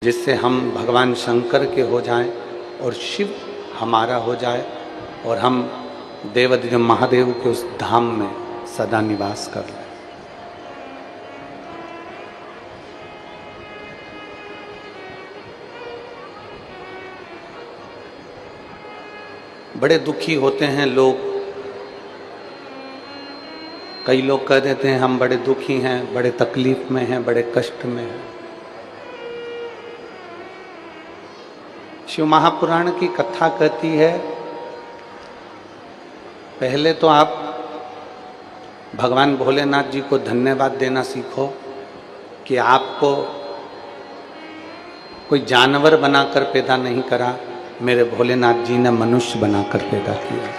जिससे हम भगवान शंकर के हो जाएं और शिव हमारा हो जाए और हम देवाधिदेव महादेव के उस धाम में सदा निवास कर लें। बड़े दुखी होते हैं लोग। कई लोग कह देते हैं हम बड़े दुखी हैं, बड़े तकलीफ में हैं, बड़े कष्ट में हैं। शिव महापुराण की कथा कहती है, पहले तो आप भगवान भोलेनाथ जी को धन्यवाद देना सीखो कि आपको कोई जानवर बनाकर पैदा नहीं करा, मेरे भोलेनाथ जी ने मनुष्य बनाकर पैदा किया।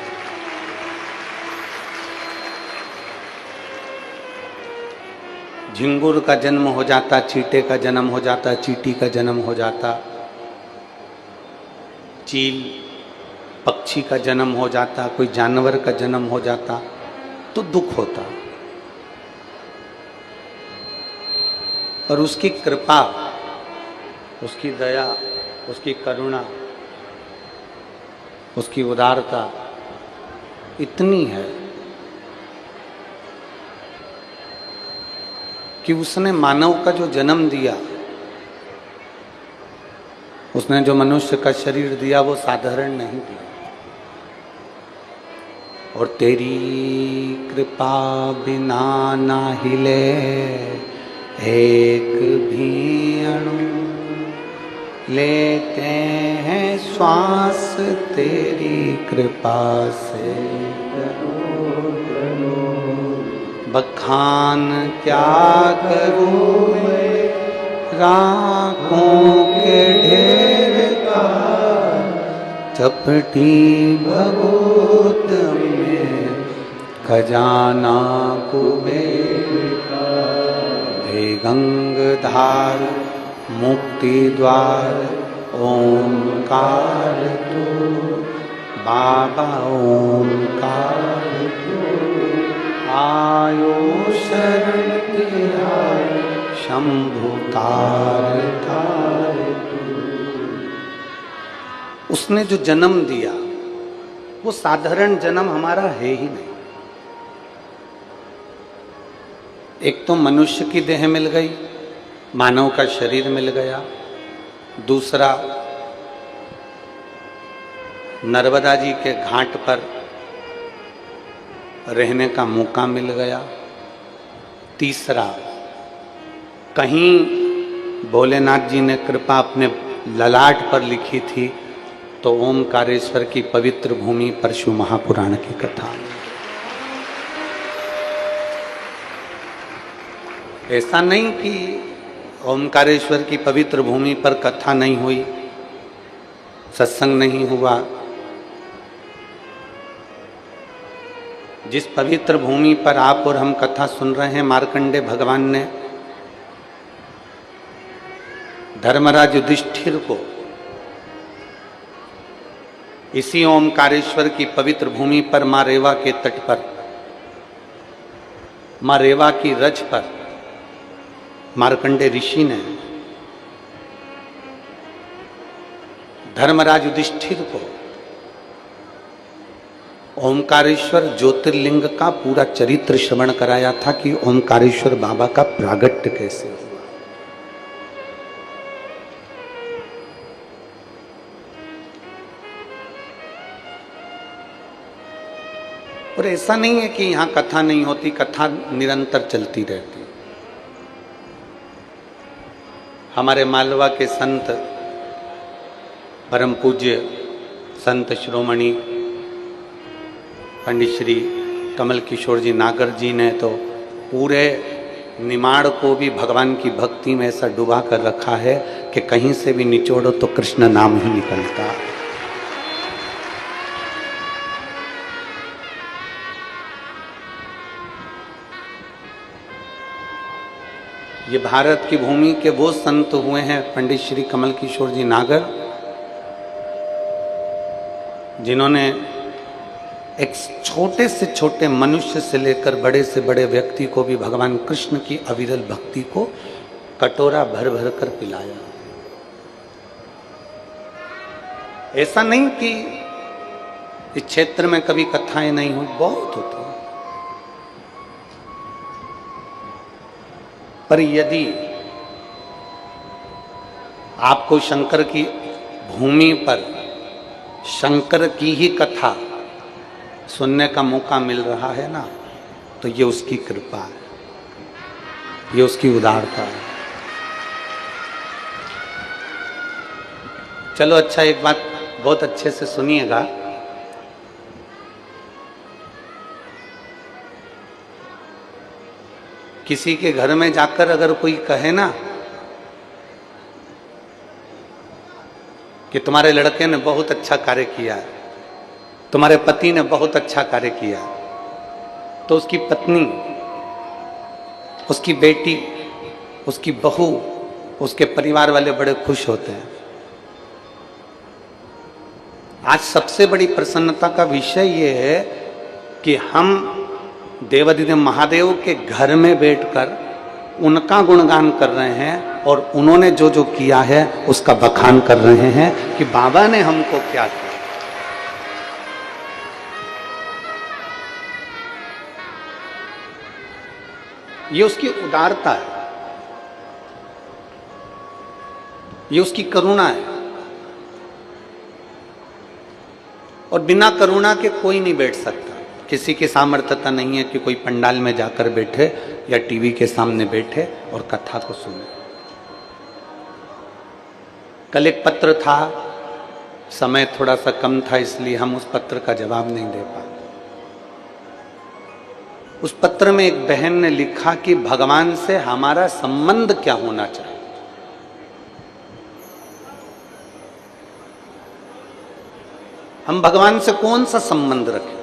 झिंगुर का जन्म हो जाता, चींटे का जन्म हो जाता, चींटी का जन्म हो जाता, चील पक्षी का जन्म हो जाता, कोई जानवर का जन्म हो जाता तो दुख होता। और उसकी कृपा, उसकी दया, उसकी करुणा, उसकी उदारता इतनी है कि उसने मानव का जो जन्म दिया, उसने जो मनुष्य का शरीर दिया वो साधारण नहीं दिया। और तेरी कृपा बिना ना हिले एक भी अणु, लेते हैं श्वास तेरी कृपा से। बखान क्या करूं मैं राखों के ढेर का, चपटी भगोत में खजाना कुबेर का। हे गंगधार मुक्ति द्वार ओंकार तू, बाबा ओंकार तू। आयो शरण तेरा शंभु तार तार तू। उसने जो जन्म दिया वो साधारण जन्म हमारा है ही नहीं। एक तो मनुष्य की देह मिल गई, मानव का शरीर मिल गया। दूसरा, नर्मदा जी के घाट पर रहने का मौका मिल गया। तीसरा, कहीं भोलेनाथ जी ने कृपा अपने ललाट पर लिखी थी तो ओमकारेश्वर की पवित्र भूमि पर शिव महापुराण की कथा। ऐसा नहीं कि ओमकारेश्वर की पवित्र भूमि पर कथा नहीं हुई, सत्संग नहीं हुआ। जिस पवित्र भूमि पर आप और हम कथा सुन रहे हैं, मार्कंडे भगवान ने धर्मराज युधिष्ठिर को इसी ओमकारेश्वर की पवित्र भूमि पर मां रेवा के तट पर, मां रेवा की रज पर मार्कंडे ऋषि ने धर्मराज युधिष्ठिर को ओमकारेश्वर ज्योतिर्लिंग का पूरा चरित्र श्रवण कराया था कि ओमकारेश्वर बाबा का प्रागट्य कैसे हुआ। और ऐसा नहीं है कि यहां कथा नहीं होती, कथा निरंतर चलती रहती। हमारे मालवा के संत परम पूज्य संत श्रोमणी पंडित श्री कमल किशोर जी नागर जी ने तो पूरे निमाड़ को भी भगवान की भक्ति में ऐसा डुबा कर रखा है कि कहीं से भी निचोड़ो तो कृष्ण नाम ही निकलता। ये भारत की भूमि के वो संत हुए हैं पंडित श्री कमल किशोर जी नागर, जिन्होंने एक छोटे से छोटे मनुष्य से लेकर बड़े से बड़े व्यक्ति को भी भगवान कृष्ण की अविरल भक्ति को कटोरा भर भर कर पिलाया। ऐसा नहीं कि इस क्षेत्र में कभी कथाएं नहीं हुई, बहुत होती हैं। पर यदि आपको शंकर की भूमि पर शंकर की ही कथा सुनने का मौका मिल रहा है ना, तो ये उसकी कृपा है, ये उसकी उदारता है। चलो अच्छा, एक बात बहुत अच्छे से सुनिएगा। किसी के घर में जाकर अगर कोई कहे ना कि तुम्हारे लड़के ने बहुत अच्छा कार्य किया, तुम्हारे पति ने बहुत अच्छा कार्य किया, तो उसकी पत्नी, उसकी बेटी, उसकी बहू, उसके परिवार वाले बड़े खुश होते हैं। आज सबसे बड़ी प्रसन्नता का विषय यह है कि हम देवाधिदेव महादेव के घर में बैठकर उनका गुणगान कर रहे हैं और उन्होंने जो जो किया है उसका बखान कर रहे हैं कि बाबा ने हमको क्या किया। ये उसकी उदारता है, ये उसकी करुणा है। और बिना करुणा के कोई नहीं बैठ सकता। किसी की सामर्थ्यता नहीं है कि कोई पंडाल में जाकर बैठे या टीवी के सामने बैठे और कथा को सुने। कल एक पत्र था, समय थोड़ा सा कम था इसलिए हम उस पत्र का जवाब नहीं दे पाए। उस पत्र में एक बहन ने लिखा कि भगवान से हमारा संबंध क्या होना चाहिए। हम भगवान से कौन सा संबंध रखें।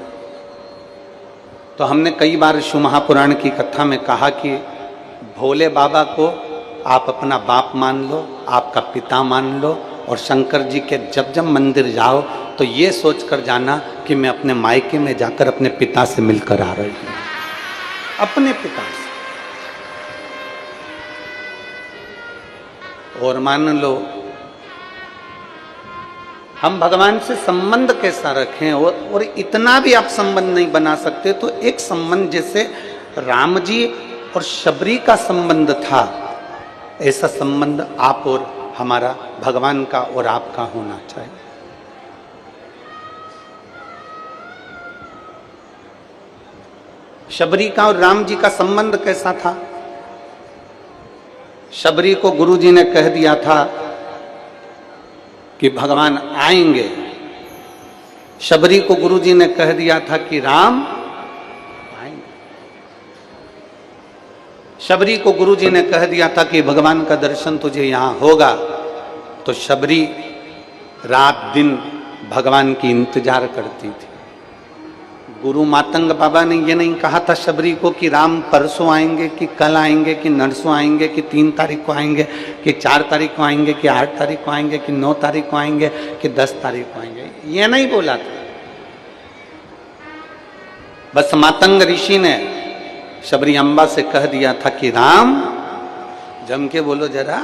तो हमने कई बार शिव महापुराण की कथा में कहा कि भोले बाबा को आप अपना बाप मान लो, आपका पिता मान लो, और शंकर जी के जब जब मंदिर जाओ तो ये सोचकर जाना कि मैं अपने मायके में जाकर अपने पिता से मिलकर आ रही हूं, अपने पिता से। और मान लो हम भगवान से संबंध कैसा रखें, और इतना भी आप संबंध नहीं बना सकते तो एक संबंध जैसे राम जी और शबरी का संबंध था, ऐसा संबंध आप और हमारा भगवान का और आपका होना चाहिए। शबरी का और राम जी का संबंध कैसा था? शबरी को गुरुजी ने कह दिया था कि भगवान आएंगे। शबरी को गुरुजी ने कह दिया था कि राम आएंगे। शबरी को गुरुजी ने कह दिया था कि भगवान का दर्शन तुझे यहां होगा। तो शबरी रात दिन भगवान की इंतजार करती थी। गुरु मातंग बाबा ने ये नहीं कहा था शबरी को कि राम परसों आएंगे, कि कल आएंगे, कि नरसों आएंगे, कि 3 तारीख को आएंगे, कि 4 तारीख को आएंगे, कि 8 तारीख को आएंगे, कि 9 तारीख को आएंगे, कि 10 तारीख को आएंगे। ये नहीं बोला था। बस मातंग ऋषि ने शबरी अम्बा से कह दिया था कि राम, जम के बोलो जरा।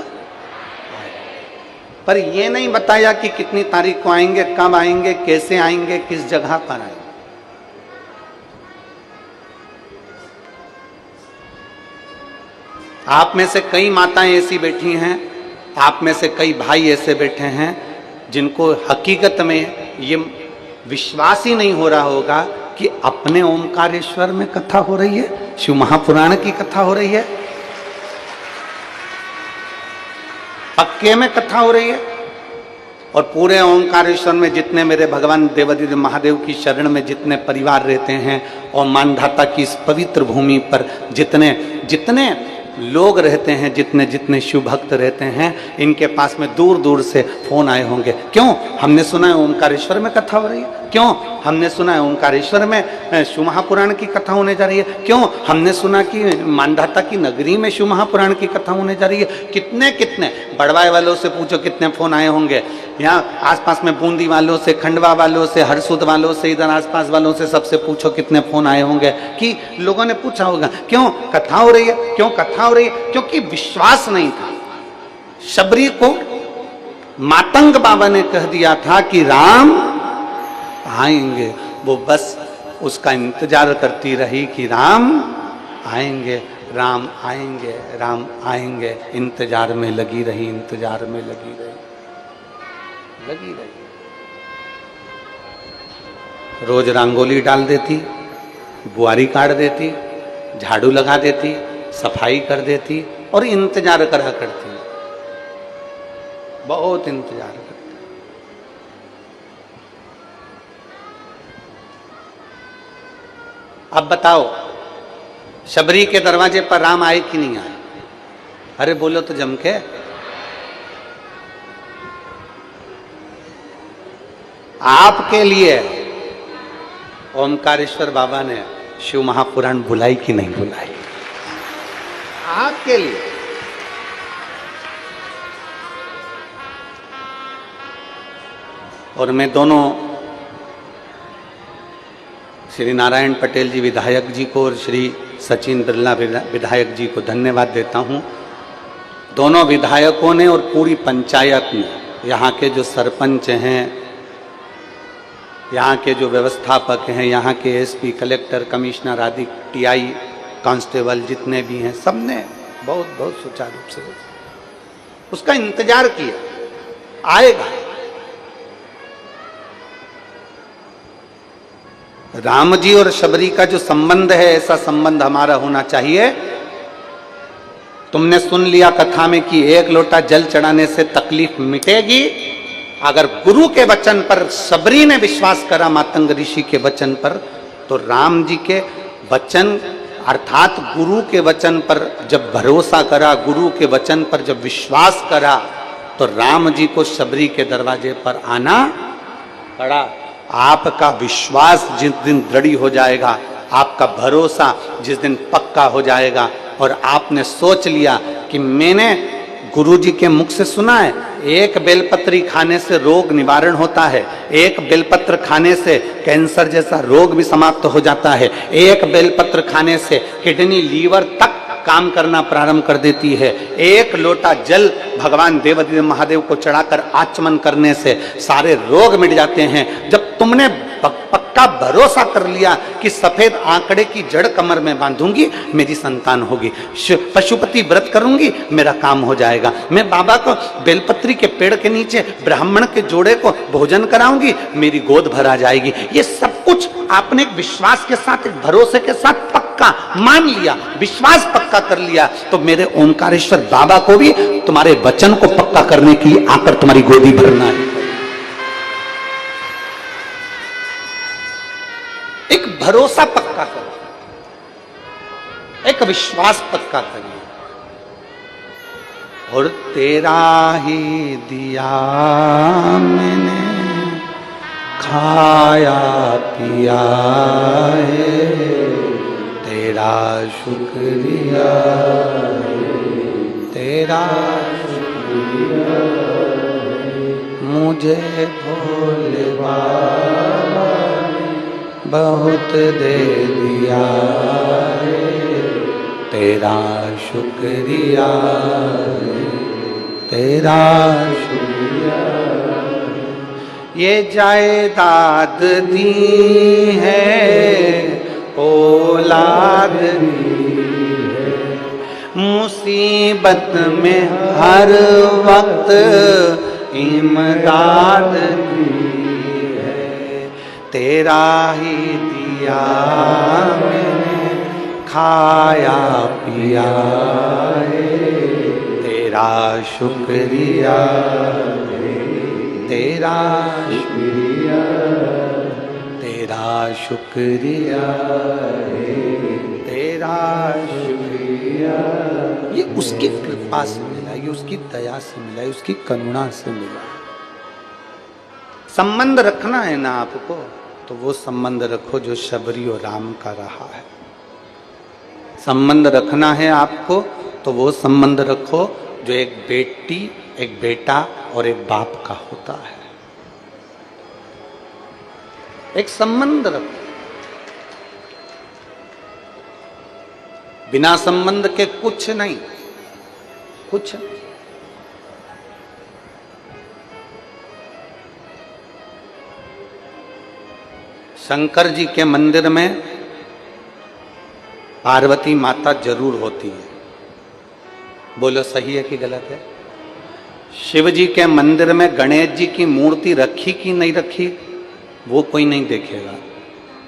पर यह नहीं बताया कि कितनी तारीख को आएंगे, कब आएंगे, कैसे आएंगे, किस जगह पर आएंगे। आप में से कई माताएं ऐसी बैठी हैं, आप में से कई भाई ऐसे बैठे हैं जिनको हकीकत में ये विश्वास ही नहीं हो रहा होगा कि अपने ओमकारेश्वर में कथा हो रही है, शिव महापुराण की कथा हो रही है, पक्के में कथा हो रही है। और पूरे ओमकारेश्वर में जितने मेरे भगवान देवाधिदेव महादेव की शरण में जितने परिवार रहते हैं और मानधाता की इस पवित्र भूमि पर जितने जितने लोग रहते हैं, जितने जितने शिव भक्त रहते हैं, इनके पास में दूर दूर से फोन आए होंगे। क्यों? हमने सुना है ओमकारेश्वर में कथा हो रही है। क्यों? हमने सुना है ओमकारेश्वर में शिव महापुराण की कथा होने जा रही है। क्यों? हमने सुना कि मानधाता की नगरी में शिव महापुराण की कथा होने जा रही है। कितने कितने बड़वाई वालों से पूछो कितने फोन आए होंगे। यहाँ आसपास में बूंदी वालों से, खंडवा वालों से, हरसूद वालों से, इधर आसपास वालों से, सबसे पूछो कितने फोन आए होंगे कि लोगों ने पूछा होगा क्यों कथा हो रही है, क्यों कथा हो रही है। क्योंकि विश्वास नहीं था। शबरी को मातंग बाबा ने कह दिया था कि राम आएंगे, वो बस उसका इंतजार करती रही कि राम आएंगे, राम आएंगे, राम आएंगे, इंतजार में लगी रही, इंतजार में लगी रही। रोज रंगोली डाल देती, बुआरी काट देती, झाड़ू लगा देती, सफाई कर देती और इंतजार करा करती, बहुत इंतजार करती। अब बताओ, शबरी के दरवाजे पर राम आए कि नहीं आए? अरे बोलो तो जम के। आपके लिए ओमकारेश्वर बाबा ने शिव महापुराण बुलाई कि नहीं बुलाई? आपके लिए। और मैं दोनों श्री नारायण पटेल जी विधायक जी को और श्री सचिन बिरला विधायक जी को धन्यवाद देता हूं। दोनों विधायकों ने और पूरी पंचायत ने, यहाँ के जो सरपंच हैं, यहाँ के जो व्यवस्थापक हैं, यहाँ के एसपी, कलेक्टर, कमिश्नर आदि, टीआई, कांस्टेबल जितने भी हैं, सबने बहुत बहुत सुचारू रूप से उसका इंतजार किया, आएगा। राम जी और शबरी का जो संबंध है, ऐसा संबंध हमारा होना चाहिए। तुमने सुन लिया कथा में कि एक लोटा जल चढ़ाने से तकलीफ मिटेगी। अगर गुरु के वचन पर शबरी ने विश्वास करा, मातंग ऋषि के वचन पर, तो राम जी के वचन अर्थात गुरु के वचन पर जब भरोसा करा, गुरु के वचन पर जब विश्वास करा, तो राम जी को शबरी के दरवाजे पर आना पड़ा। आपका विश्वास जिस दिन दृढ़ हो जाएगा, आपका भरोसा जिस दिन पक्का हो जाएगा और आपने सोच लिया कि मैंने गुरु जी के मुख से सुना है, एक बेलपत्री खाने से रोग निवारण होता है, एक बेलपत्र खाने से कैंसर जैसा रोग भी समाप्त हो जाता है, एक बेलपत्र खाने से किडनी, लीवर तक काम करना प्रारंभ कर देती है, एक लोटा जल भगवान देवादिदेव महादेव को चढ़ाकर आचमन करने से सारे रोग मिट जाते हैं। जब तुमने पक्का भरोसा कर लिया कि सफेद आंकड़े की जड़ कमर में बांधूंगी, मेरी संतान होगी, पशुपति व्रत करूंगी, मेरा काम हो जाएगा, मैं बाबा को बेलपत्री के पेड़ के नीचे ब्राह्मण के जोड़े को भोजन कराऊंगी, मेरी गोद भरा जाएगी, ये सब कुछ आपने एक विश्वास के साथ, एक भरोसे के साथ पक्का मान लिया, विश्वास पक्का कर लिया, तो मेरे ओमकारेश्वर बाबा को भी तुम्हारे वचन को पक्का करने के लिए आकर तुम्हारी गोदी भरना है। एक भरोसा पक्का करो, एक विश्वास पक्का करिए। और तेरा ही दिया मैंने खाया पिया है, तेरा शुक्रिया है, तेरा शुक्रिया है, मुझे भोले बाबा बहुत दे दिया है, तेरा शुक्रिया है, तेरा शुक्रिया है। ये जायदाद दी है, औलाद दी है, मुसीबत में हर वक्त इमदाद दी है, तेरा ही दिया मैंने खाया पिया है, तेरा शुक्रिया है, तेरा शुक्रिया, तेरा शुक्रिया है, तेरा शुक्रिया। ये उसकी कृपा से मिला, ये उसकी दया से मिला, ये उसकी करुणा से मिला। संबंध रखना है ना आपको, तो वो संबंध रखो जो शबरी और राम का रहा है। संबंध रखना है आपको, तो वो संबंध रखो जो एक बेटी, एक बेटा और एक बाप का होता है। एक संबंध रखो, बिना संबंध के कुछ नहीं, कुछ नहीं। शंकर जी के मंदिर में पार्वती माता जरूर होती है। बोलो सही है कि गलत है? शिव जी के मंदिर में गणेश जी की मूर्ति रखी कि नहीं रखी वो कोई नहीं देखेगा।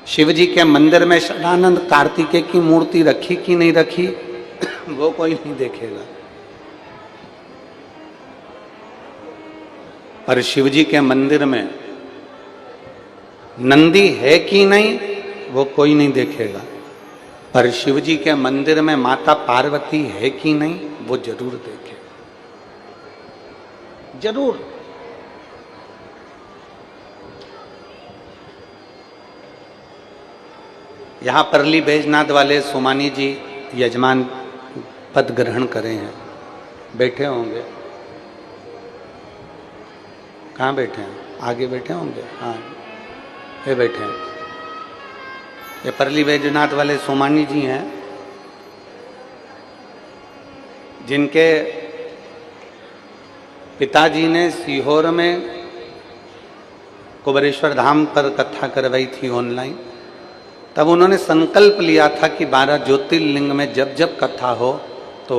शिव जी के मंदिर में सदानंद कार्तिकेय की मूर्ति रखी कि नहीं रखी वो कोई नहीं देखेगा। पर शिव जी के मंदिर में नंदी है कि नहीं वो कोई नहीं देखेगा। पर शिव जी के मंदिर में माता पार्वती है कि नहीं वो जरूर देखेगा, जरूर। यहां परली बैजनाथ वाले सोमानी जी यजमान पद ग्रहण करे हैं, बैठे होंगे। कहाँ बैठे हैं? आगे बैठे होंगे। हाँ, ये बैठे हैं। ये परली बैजनाथ वाले सोमानी जी हैं, जिनके पिताजी ने सीहोर में कुबेरेश्वर धाम पर कथा करवाई थी ऑनलाइन। तब उन्होंने संकल्प लिया था कि 12 ज्योतिर्लिंग में जब जब कथा हो तो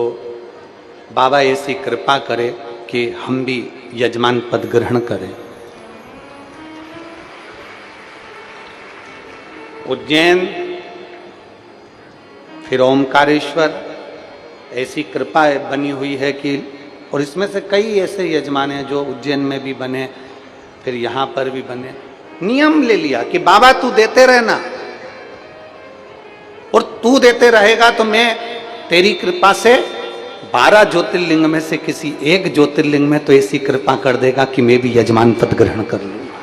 बाबा ऐसी कृपा करे कि हम भी यजमान पद ग्रहण करें। उज्जैन, फिर ओमकारेश्वर, ऐसी कृपा बनी हुई है कि, और इसमें से कई ऐसे यजमान हैं जो उज्जैन में भी बने, फिर यहां पर भी बने। नियम ले लिया कि बाबा तू देते रहना, और तू देते रहेगा तो मैं तेरी कृपा से 12 ज्योतिर्लिंग में से किसी एक ज्योतिर्लिंग में तो ऐसी कृपा कर देगा कि मैं भी यजमान पद ग्रहण कर लूंगा।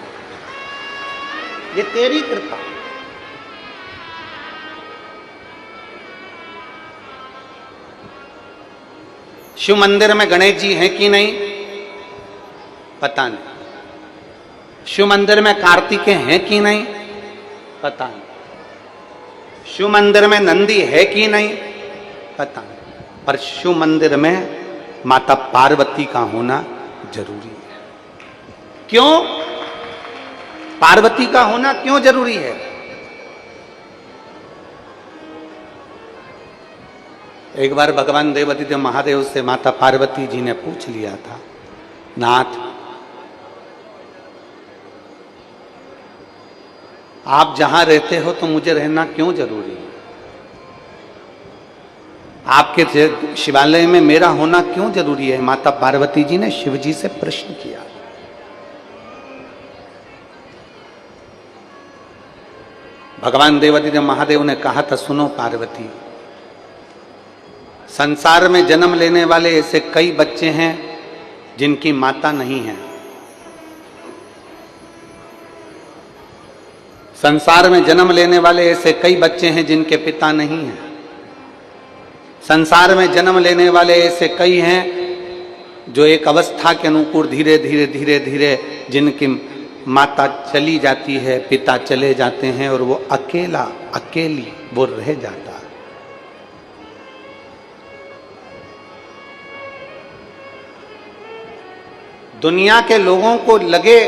ये तेरी कृपा। शिव मंदिर में गणेश जी हैं कि नहीं पता नहीं। शिव मंदिर में कार्तिकेय हैं कि नहीं पता नहीं। शिव मंदिर में नंदी है कि नहीं पता नहीं। पर शिव मंदिर में माता पार्वती का होना जरूरी है। क्यों पार्वती का होना क्यों जरूरी है? एक बार भगवान देवादिदेव महादेव से माता पार्वती जी ने पूछ लिया था, नाथ आप जहां रहते हो तो मुझे रहना क्यों जरूरी है? आपके शिवालय में मेरा होना क्यों जरूरी है? माता पार्वती जी ने शिव जी से प्रश्न किया। भगवान देवादिदेव महादेव ने कहा था, सुनो पार्वती, संसार में जन्म लेने वाले ऐसे कई बच्चे हैं जिनकी माता नहीं है। संसार में जन्म लेने वाले ऐसे कई बच्चे हैं जिनके पिता नहीं हैं। संसार में जन्म लेने वाले ऐसे कई हैं जो एक अवस्था के अनुकूल धीरे धीरे धीरे धीरे जिनकी माता चली जाती है, पिता चले जाते हैं और वो अकेला अकेली वो रह जाता है। दुनिया के लोगों को लगे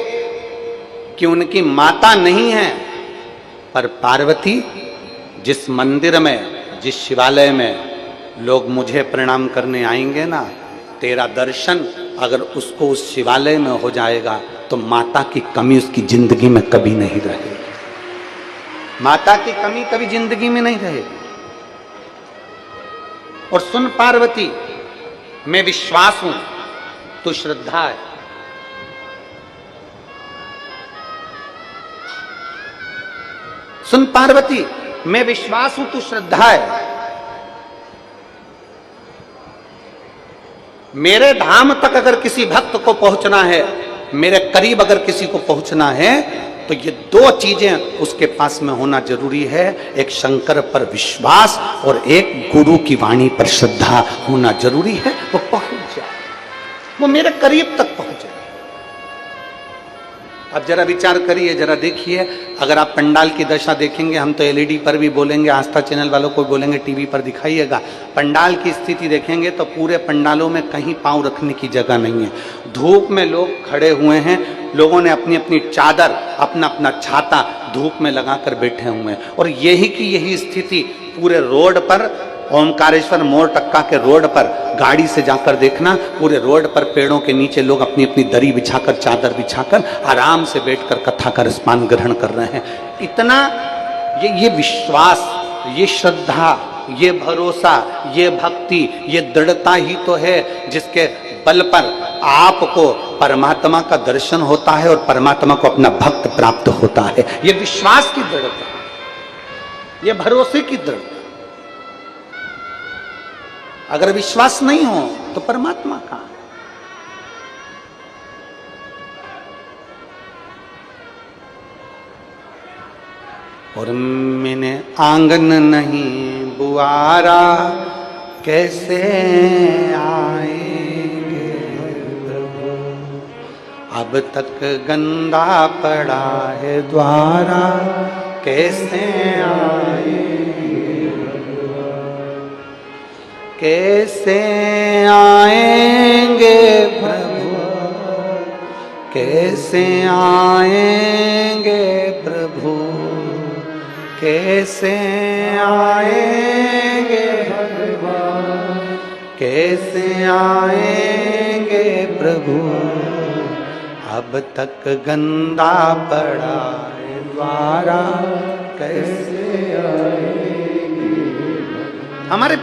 कि उनकी माता नहीं है, पर पार्वती जिस मंदिर में, जिस शिवालय में लोग मुझे प्रणाम करने आएंगे ना, तेरा दर्शन अगर उसको उस शिवालय में हो जाएगा तो माता की कमी उसकी जिंदगी में कभी नहीं रहेगी। माता की कमी कभी जिंदगी में नहीं रहेगी। और सुन पार्वती, मैं विश्वास हूं तू श्रद्धा है। सुन पार्वती, मैं विश्वास हूं तू श्रद्धा है। मेरे धाम तक अगर किसी भक्त को पहुंचना है, मेरे करीब अगर किसी को पहुंचना है, तो ये 2 चीजें उसके पास में होना जरूरी है। एक शंकर पर विश्वास और एक गुरु की वाणी पर श्रद्धा होना जरूरी है। वो पहुंच जाए, वो मेरे करीब तक पहुंचे। अब जरा विचार करिए, जरा देखिए, अगर आप पंडाल की दशा देखेंगे, हम तो एलईडी पर भी बोलेंगे, आस्था चैनल वालों को बोलेंगे, टीवी पर दिखाइएगा, पंडाल की स्थिति देखेंगे तो पूरे पंडालों में कहीं पांव रखने की जगह नहीं है। धूप में लोग खड़े हुए हैं, लोगों ने अपनी अपनी चादर, अपना अपना छाता धूप में लगाकर बैठे हुए हैं। और यही की यही स्थिति पूरे रोड पर, ओमकारेश्वर मोड़ टक्का के रोड पर गाड़ी से जाकर देखना, पूरे रोड पर पेड़ों के नीचे लोग अपनी अपनी दरी बिछाकर, चादर बिछाकर आराम से बैठकर कथा का रसपान ग्रहण कर रहे हैं। इतना ये विश्वास, ये श्रद्धा, ये भरोसा, ये भक्ति, ये दृढ़ता ही तो है जिसके बल पर आपको परमात्मा का दर्शन होता है और परमात्मा को अपना भक्त प्राप्त होता है। ये विश्वास की दृढ़ता, ये भरोसे की दृढ़ता। अगर विश्वास नहीं हो तो परमात्मा कहां है? और मैंने आंगन नहीं बुआरा, कैसे आएंगे प्रभु, अब तक गंदा पड़ा है द्वारा, कैसे आएंगे, कैसे आएंगे प्रभु, कैसे आएंगे प्रभु, कैसे आएंगे भगवान, कैसे आएंगे प्रभु, अब तक गंदा पड़ा है द्वारा, कैसे आएंगे। हमारे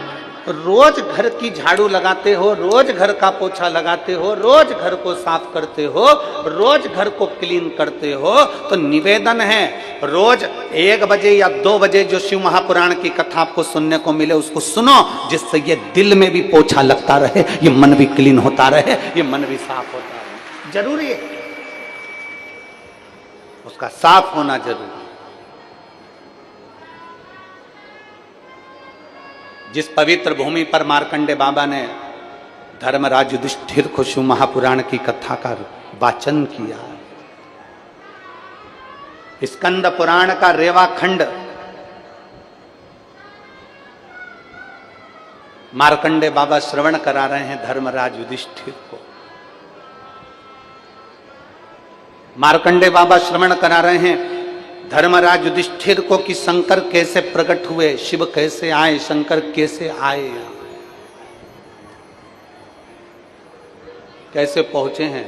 रोज घर की झाड़ू लगाते हो, रोज घर का पोछा लगाते हो, रोज घर को साफ करते हो, रोज घर को क्लीन करते हो, तो निवेदन है रोज 1 बजे या 2 बजे जो शिव महापुराण की कथा आपको सुनने को मिले उसको सुनो, जिससे ये दिल में भी पोछा लगता रहे, ये मन भी क्लीन होता रहे, ये मन भी साफ होता रहे। जरूरी है, उसका साफ होना जरूरी है। जिस पवित्र भूमि पर मार्कंडे बाबा ने धर्मराज युधिष्ठिर को शिव महापुराण की कथा का वाचन किया, स्कंद पुराण का रेवा खंड मार्कंडे बाबा श्रवण करा रहे हैं धर्मराज युधिष्ठिर को। मार्कंडे बाबा श्रवण करा रहे हैं धर्मराज युधिष्ठिर को कि शंकर कैसे प्रकट हुए, शिव कैसे आए, शंकर कैसे आए, कैसे पहुंचे हैं।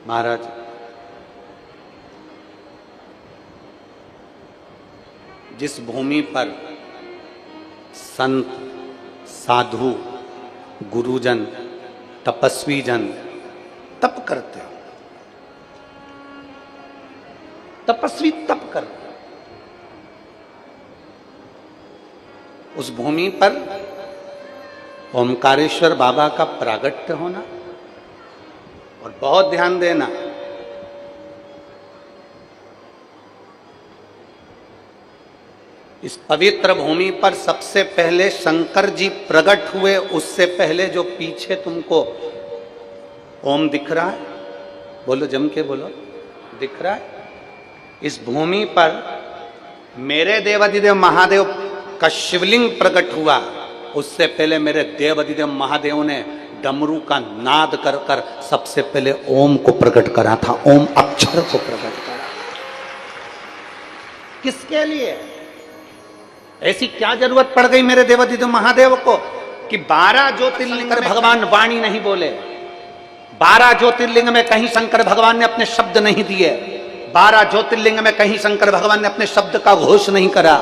महाराज जिस भूमि पर संत, साधु, गुरुजन, तपस्वी जन तप करते हो, तपस्वी तप करते, उस भूमि पर ओमकारेश्वर बाबा का प्रागट्य होना। और बहुत ध्यान देना, इस पवित्र भूमि पर सबसे पहले शंकर जी प्रकट हुए, उससे पहले जो पीछे तुमको ओम दिख रहा है, बोलो जम के बोलो, दिख रहा है, इस भूमि पर मेरे देवाधिदेव महादेव का शिवलिंग प्रकट हुआ, उससे पहले मेरे देवाधिदेव महादेव ने डमरू का नाद कर कर सबसे पहले ओम को प्रकट करा था, ओम अक्षर को प्रकट करा। किसके लिए? ऐसी क्या जरूरत पड़ गई मेरे देवाधिदेव महादेव को कि 12 ज्योतिर्लिंग भगवान वाणी नहीं बोले, 12 ज्योतिर्लिंग में कहीं शंकर भगवान ने अपने शब्द नहीं दिए, 12 ज्योतिर्लिंग में कहीं शंकर भगवान ने अपने शब्द का घोष नहीं करा,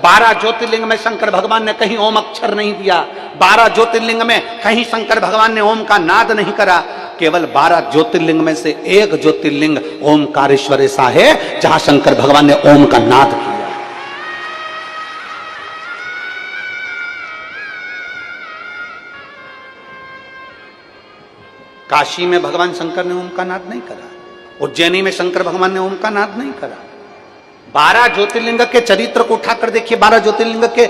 12 ज्योतिर्लिंग में शंकर भगवान ने कहीं ओम अक्षर नहीं दिया, 12 ज्योतिर्लिंग में कहीं शंकर भगवान ने ओम का नाद नहीं करा। केवल 12 ज्योतिर्लिंग में से एक ज्योतिर्लिंग ओमकारेश्वर ऐसा है जहां शंकर भगवान ने ओम का नाद किया। काशी में भगवान शंकर ने ओम का नाद नहीं करा, उज्जैनी में शंकर भगवान ने ओम का नाद नहीं करा, 12 ज्योतिर्लिंग के चरित्र को उठाकर देखिए, 12 ज्योतिर्लिंग के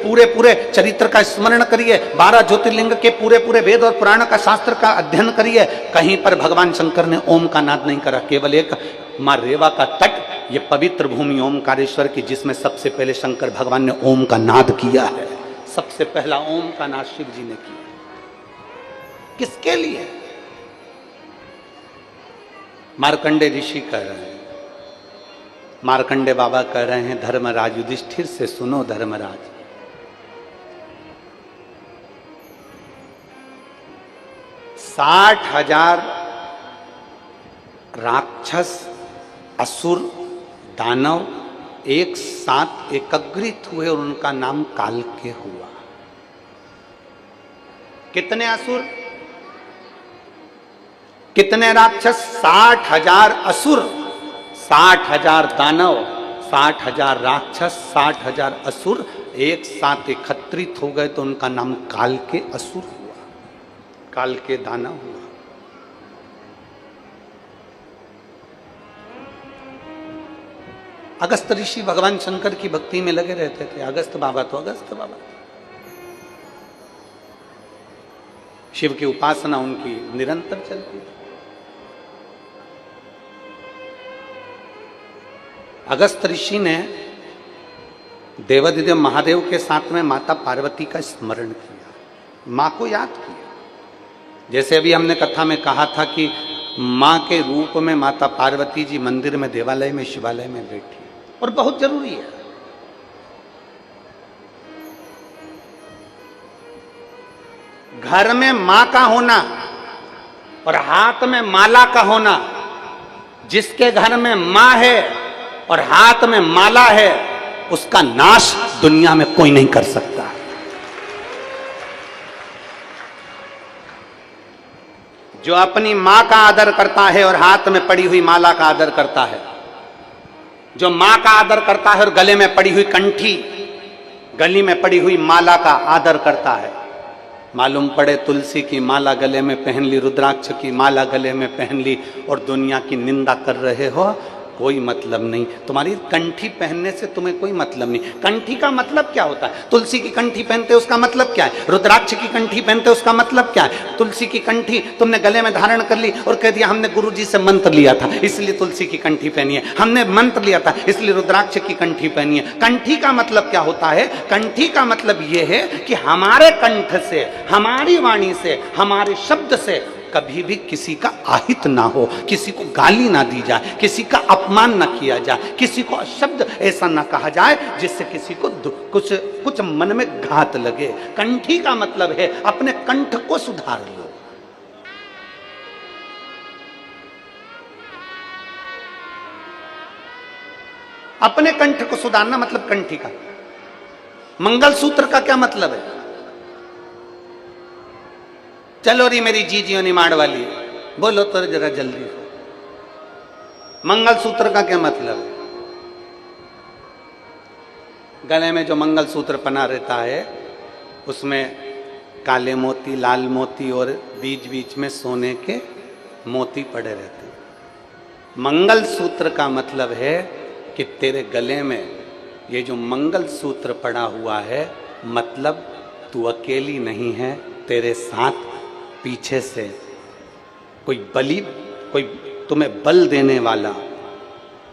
पूरे पूरे चरित्र का स्मरण करिए, 12 ज्योतिर्लिंग के पूरे पूरे वेद और पुराण का शास्त्र का अध्ययन करिए। कहीं पर भगवान शंकर ने ओम का नाद नहीं करा। केवल एक मां रेवा का तट, ये पवित्र भूमि ओमकारेश्वर की, जिसमें सबसे पहले शंकर भगवान ने ओम का नाद किया है। सबसे पहला ओम का नाद शिव जी ने किया। किसके लिए? मार्कंडे ऋषि कह रहे हैं, मार्कंडे बाबा कह रहे हैं, धर्मराज युधिष्ठिर से सुनो धर्मराज, 60,000 राक्षस असुर दानव एक साथ एकत्रित हुए और उनका नाम कालके हुआ। कितने असुर, कितने राक्षस? 60,000 असुर, 60,000 दानव, 60,000 राक्षस, 60,000 असुर एक साथ एकत्रित हो गए तो उनका नाम कालके असुर हुआ, कालके दानव हुआ। अगस्त ऋषि भगवान शंकर की भक्ति में लगे रहते थे। अगस्त बाबा तो अगस्त बाबा, शिव की उपासना उनकी निरंतर चलती थी। अगस्त ऋषि ने देवाधिदेव महादेव के साथ में माता पार्वती का स्मरण किया, मां को याद किया। जैसे अभी हमने कथा में कहा था कि मां के रूप में माता पार्वती जी मंदिर में, देवालय में, शिवालय में बैठी, और बहुत जरूरी है। घर में मां का होना और हाथ में माला का होना। जिसके घर में मां है और हाथ में माला है, उसका नाश दुनिया में कोई नहीं कर सकता। जो अपनी मां का आदर करता है और हाथ में पड़ी हुई माला का आदर करता है, जो मां का आदर करता है और गले में पड़ी हुई कंठी, गली में पड़ी हुई माला का आदर करता है, मालूम पड़े तुलसी की माला गले में पहन ली, रुद्राक्ष की माला गले में पहन ली और दुनिया की निंदा कर रहे हो, कोई मतलब नहीं। तुम्हारी कंठी पहनने से तुम्हें कोई मतलब नहीं। कंठी का मतलब क्या होता है? तुलसी की कंठी पहनते उसका मतलब क्या है? रुद्राक्ष की कंठी पहनते उसका मतलब क्या है? तुलसी की कंठी तुमने गले में धारण कर ली और कह दिया हमने गुरुजी से मंत्र लिया था इसलिए तुलसी की कंठी पहनी है, हमने मंत्र लिया था इसलिए रुद्राक्ष की कंठी पहनी है। कंठी का मतलब क्या होता है? कंठी का मतलब यह है कि हमारे कंठ से, हमारी वाणी से, हमारे शब्द से कभी भी किसी का आहित ना हो, किसी को गाली ना दी जाए, किसी का अपमान ना किया जाए, किसी को शब्द ऐसा ना कहा जाए जिससे किसी को कुछ मन में घात लगे। कंठी का मतलब है अपने कंठ को सुधार लो। अपने कंठ को सुधारना मतलब कंठी का। मंगलसूत्र का क्या मतलब है? चलो री मेरी जीजियो निमाड़ वाली, बोलो तो जरा जल्दी। मंगलसूत्र का क्या मतलब है? गले में जो मंगलसूत्र पहना रहता है उसमें काले मोती, लाल मोती और बीच बीच में सोने के मोती पड़े रहते हैं। मंगलसूत्र का मतलब है कि तेरे गले में ये जो मंगलसूत्र पड़ा हुआ है, मतलब तू अकेली नहीं है, तेरे साथ पीछे से कोई कोई तुम्हें बल देने वाला,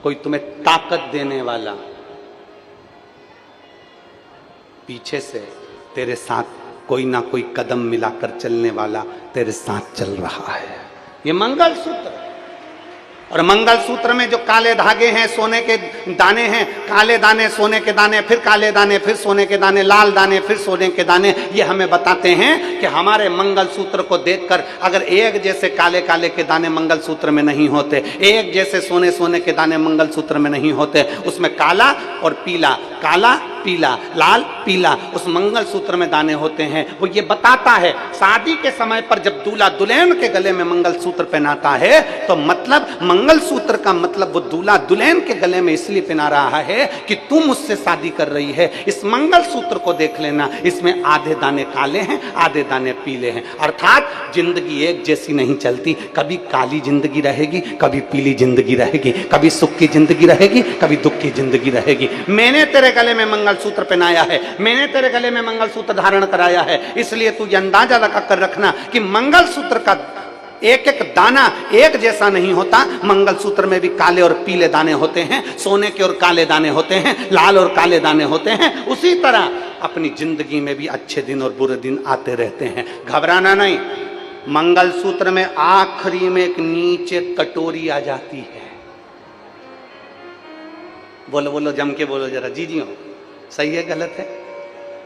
कोई तुम्हें ताकत देने वाला पीछे से तेरे साथ कोई ना कोई कदम मिलाकर चलने वाला तेरे साथ चल रहा है। ये मंगलसूत्र। और मंगलसूत्र में जो काले धागे हैं, सोने के दाने हैं, काले दाने, सोने के दाने, फिर काले दाने, फिर सोने के दाने, लाल दाने, फिर सोने के दाने, ये हमें बताते हैं कि हमारे मंगलसूत्र को देखकर अगर एक जैसे काले काले के दाने मंगलसूत्र में नहीं होते, एक जैसे सोने सोने के दाने मंगलसूत्र में नहीं होते, उसमें काला और पीला, काला लाल पीला उस मंगल सूत्र में दाने होते हैं। वो ये बताता है शादी के समय पर जब दूल्हा दुल्हन के गले में मंगल सूत्र पहनाता है तो मतलब मंगल सूत्र का मतलब वो दूल्हा दुल्हन के गले में इसलिए पहना रहा है कि तुम मुझसे शादी कर रही है। इस मंगल सूत्र को देख लेना, इसमें आधे दाने काले हैं, आधे दाने पीले हैं। अर्थात जिंदगी एक जैसी नहीं चलती, कभी काली जिंदगी रहेगी, कभी पीली जिंदगी रहेगी, कभी सुख की जिंदगी रहेगी, कभी दुख की जिंदगी रहेगी। मैंने तेरे गले में मंगलसूत्र पहनाया है, मैंने तेरे गले में मंगलसूत्र धारण कराया है, इसलिए तू ये अंदाजा लगा कर रखना कि मंगलसूत्र का एक एक दाना एक जैसा नहीं होता। मंगलसूत्र में भी काले और पीले दाने होते हैं, सोने के और काले दाने होते हैं, लाल और काले दाने होते हैं। उसी तरह अपनी जिंदगी में भी अच्छे दिन और बुरे दिन आते रहते हैं, घबराना नहीं। मंगलसूत्र में आखिरी में एक नीचे कटोरी आ जाती है। बोलो बोलो, जम के बोलो जरा, जी जी हो, सही है गलत है?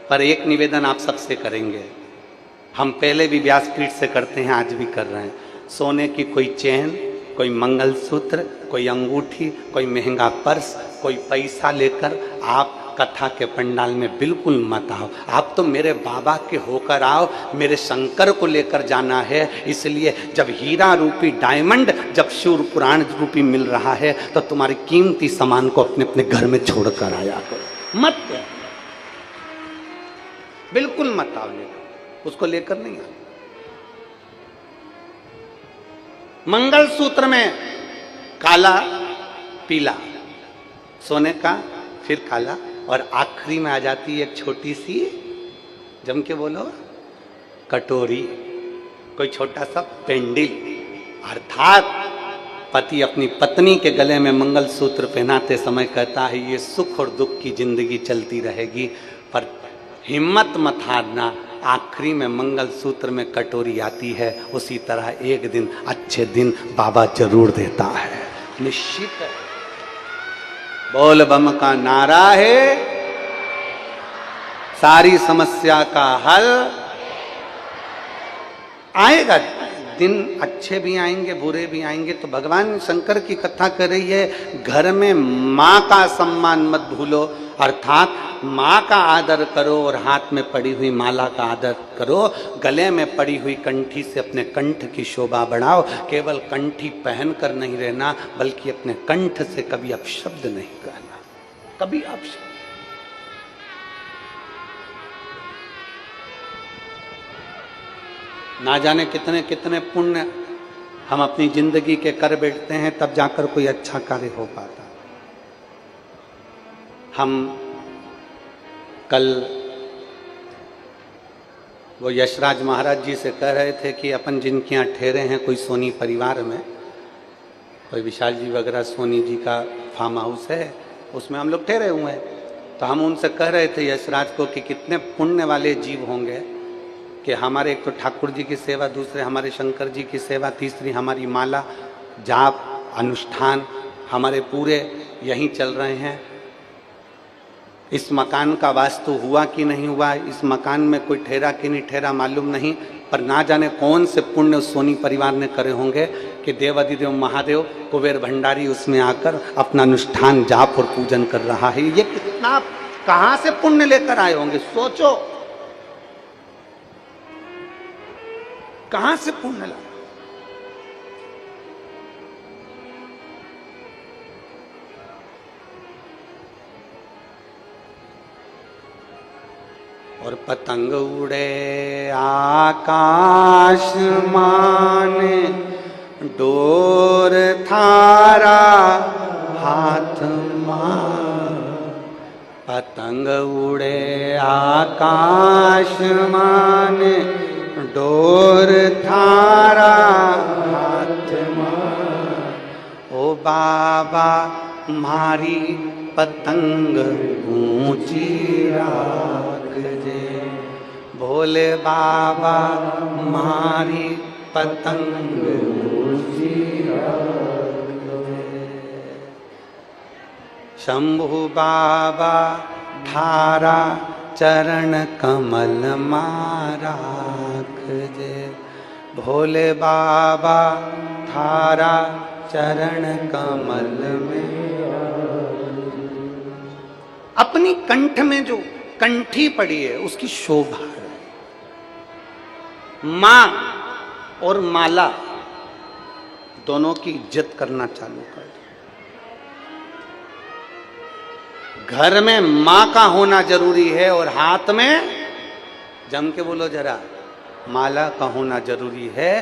पर एक निवेदन आप सबसे करेंगे, हम पहले भी व्यासपीठ से करते हैं, आज भी कर रहे हैं। सोने की कोई चेन, कोई मंगलसूत्र, कोई अंगूठी, कोई महंगा पर्स, कोई पैसा लेकर आप कथा के पंडाल में बिल्कुल मत आओ। आप तो मेरे बाबा के होकर आओ, मेरे शंकर को लेकर जाना है। इसलिए जब हीरा रूपी डायमंड, जब शिव पुराण रूपी मिल रहा है तो तुम्हारे कीमती सामान को अपने अपने घर में छोड़कर आया करो, मत बिल्कुल मत आओ, उसको लेकर नहीं आओ। मंगलसूत्र में काला पीला, सोने का फिर काला, और आखिरी में आ जाती है एक छोटी सी, जम के बोलो, कटोरी, कोई छोटा सा पेंडिल। अर्थात पति अपनी पत्नी के गले में मंगलसूत्र पहनाते समय कहता है ये सुख और दुख की जिंदगी चलती रहेगी, पर हिम्मत मत हारना, आखिरी में मंगलसूत्र में कटोरी आती है। उसी तरह एक दिन अच्छे दिन बाबा जरूर देता है, निश्चित है। बोल बम का नारा है, सारी समस्या का हल आएगा। दिन अच्छे भी आएंगे, बुरे भी आएंगे। तो भगवान शंकर की कथा कर रही है, घर में माँ का सम्मान मत भूलो, अर्थात माँ का आदर करो और हाथ में पड़ी हुई माला का आदर करो। गले में पड़ी हुई कंठी से अपने कंठ की शोभा बढ़ाओ। केवल कंठी पहनकर नहीं रहना, बल्कि अपने कंठ से कभी अपशब्द नहीं कहना, कभी अपशब्द। ना जाने कितने कितने पुण्य हम अपनी जिंदगी के कर बैठते हैं, तब जाकर कोई अच्छा कार्य हो पाता। हम कल वो यशराज महाराज जी से कह रहे थे कि अपन जिनके यहाँ ठहरे हैं कोई सोनी परिवार में, कोई विशाल जी वगैरह सोनी जी का फार्म हाउस है, उसमें हम लोग ठहरे हुए हैं। तो हम उनसे कह रहे थे यशराज को कि कितने पुण्य वाले जीव होंगे कि हमारे एक तो ठाकुर जी की सेवा, दूसरे हमारे शंकर जी की सेवा, तीसरी हमारी माला जाप अनुष्ठान हमारे पूरे यहीं चल रहे हैं। इस मकान का वास्तु हुआ कि नहीं हुआ, इस मकान में कोई ठहरा कि नहीं ठहरा मालूम नहीं, पर ना जाने कौन से पुण्य उस सोनी परिवार ने करे होंगे कि देवाधिदेव महादेव कुबेर भंडारी उसमें आकर अपना अनुष्ठान जाप और पूजन कर रहा है। ये कितना कहाँ से पुण्य लेकर आए होंगे, सोचो कहाँ से पुण्य ला। और पतंग उड़े आकाश माने, डोर थारा हाथ मार। पतंग उड़े आकाश माने, डोर थारा हाथ मार। ओ बाबा मारी पतंग ऊंची राख जे, भोले बाबा मारी पतंग ऊंची राख जे। शंभु बाबा थारा चरण कमल माराख जे, भोले बाबा थारा चरण कमल में। अपनी कंठ में जो कंठी पड़ी है उसकी शोभा है। मां और माला दोनों की इज्जत करना चालू कर दो। घर में मां का होना जरूरी है और हाथ में, जम के बोलो जरा, माला का होना जरूरी है।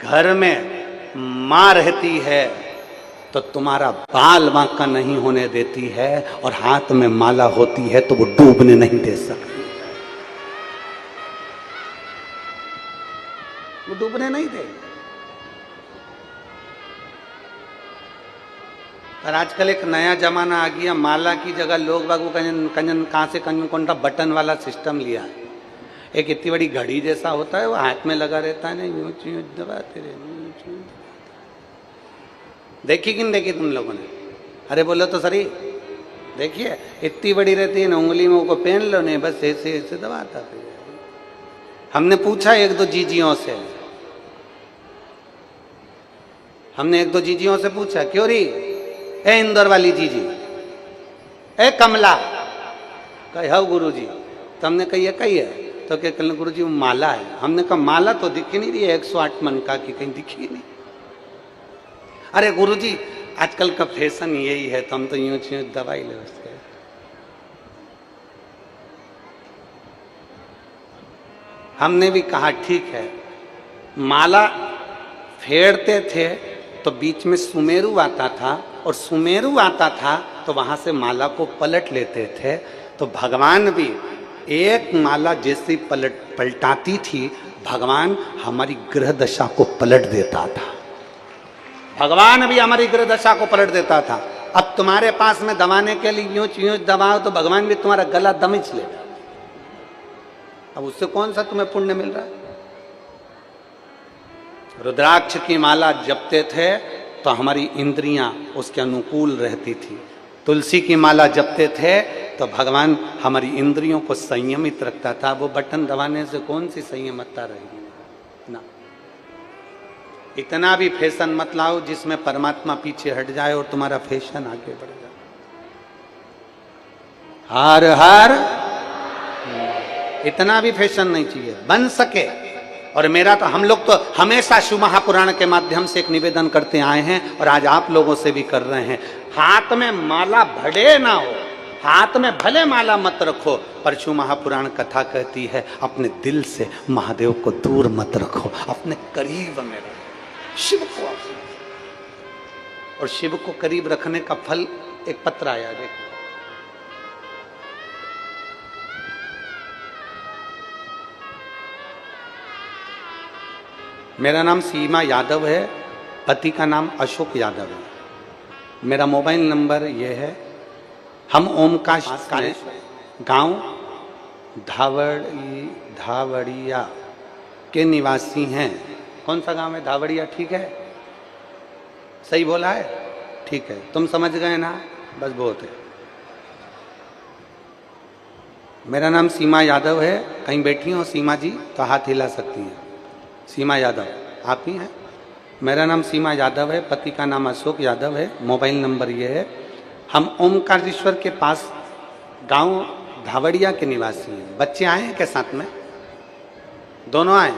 घर में मां रहती है तो तुम्हारा बाल मां का नहीं होने देती है, और हाथ में माला होती है तो वो डूबने नहीं दे सकती, वो डूबने नहीं देगी। पर आजकल एक नया जमाना आ गया, माला की जगह लोग बाग वो कंजन कहाँ से कंजन कौन सा बटन वाला सिस्टम लिया है। एक इतनी बड़ी घड़ी जैसा होता है, वो हाथ में लगा रहता है ना, यूं यूं दबाते रहे। देखी कि नहीं देखी तुम लोगों ने? अरे बोलो तो सही, देखिए इतनी बड़ी रहती है ना, उंगली में वो पहन लो, नहीं बस ऐसे ऐसे दबाता। हमने पूछा एक दो जीजियों से, हमने एक दो जीजियों से पूछा, क्यों री ए इंदौर वाली जीजी, ए कमला, कही हाँ गुरु जी। तो हमने कही है, कही है? तो क्या कल गुरु जी वो माला है। हमने कहा माला तो दिखी नहीं रही है 108 मन का की, कहीं दिखी नहीं। अरे गुरु जी आजकल का फैशन यही है, तो हम तो यूं यूं दवाई ले उसके। हमने भी कहा ठीक है, माला फेरते थे तो बीच में सुमेरु आता था, और सुमेरु आता था तो वहां से माला को पलट लेते थे। तो भगवान भी एक माला जैसी पलटाती थी, भगवान हमारी ग्रह दशा को पलट देता था। भगवान भी हमारी ग्रह दशा को पलट देता था। अब तुम्हारे पास में दबाने के लिए यूं यूं दबाओ तो भगवान भी तुम्हारा गला दमिच लेगा। अब उससे कौन सा तुम्हें पुण्य मिल रहा है? रुद्राक्ष की माला जपते थे तो हमारी इंद्रियां उसके अनुकूल रहती थी। तुलसी की माला जपते थे तो भगवान हमारी इंद्रियों को संयमित रखता था। वो बटन दबाने से कौन सी संयमता रहेगी ना। इतना भी फैशन मत लाओ जिसमें परमात्मा पीछे हट जाए और तुम्हारा फैशन आगे बढ़ जाए। हर हर, इतना भी फैशन नहीं चाहिए, बन सके। और मेरा तो, हम लोग तो हमेशा शिव महापुराण के माध्यम से एक निवेदन करते आए हैं, और आज आप लोगों से भी कर रहे हैं, हाथ में माला भले ना हो, हाथ में भले माला मत रखो, पर शिव महापुराण कथा कहती है अपने दिल से महादेव को दूर मत रखो, अपने करीब में रखो शिव को। और शिव को करीब रखने का फल, एक पत्र आया देखो, मेरा नाम सीमा यादव है, पति का नाम अशोक यादव है, मेरा मोबाइल नंबर ये है। हम ओमकारेश्वर गांव धावड़िया के निवासी हैं। कौन सा गांव है? धावड़िया, ठीक है? सही बोला है? ठीक है, तुम समझ गए ना, बस बहुत है। मेरा नाम सीमा यादव है। कहीं बैठी हो सीमा जी तो हाथ हिला सकती हैं। सीमा यादव आप ही हैं? मेरा नाम सीमा यादव है, पति का नाम अशोक यादव है, मोबाइल नंबर ये है। हम ओमकारेश्वर के पास गांव धावड़िया के निवासी हैं। बच्चे आए हैं क्या साथ में? दोनों आए?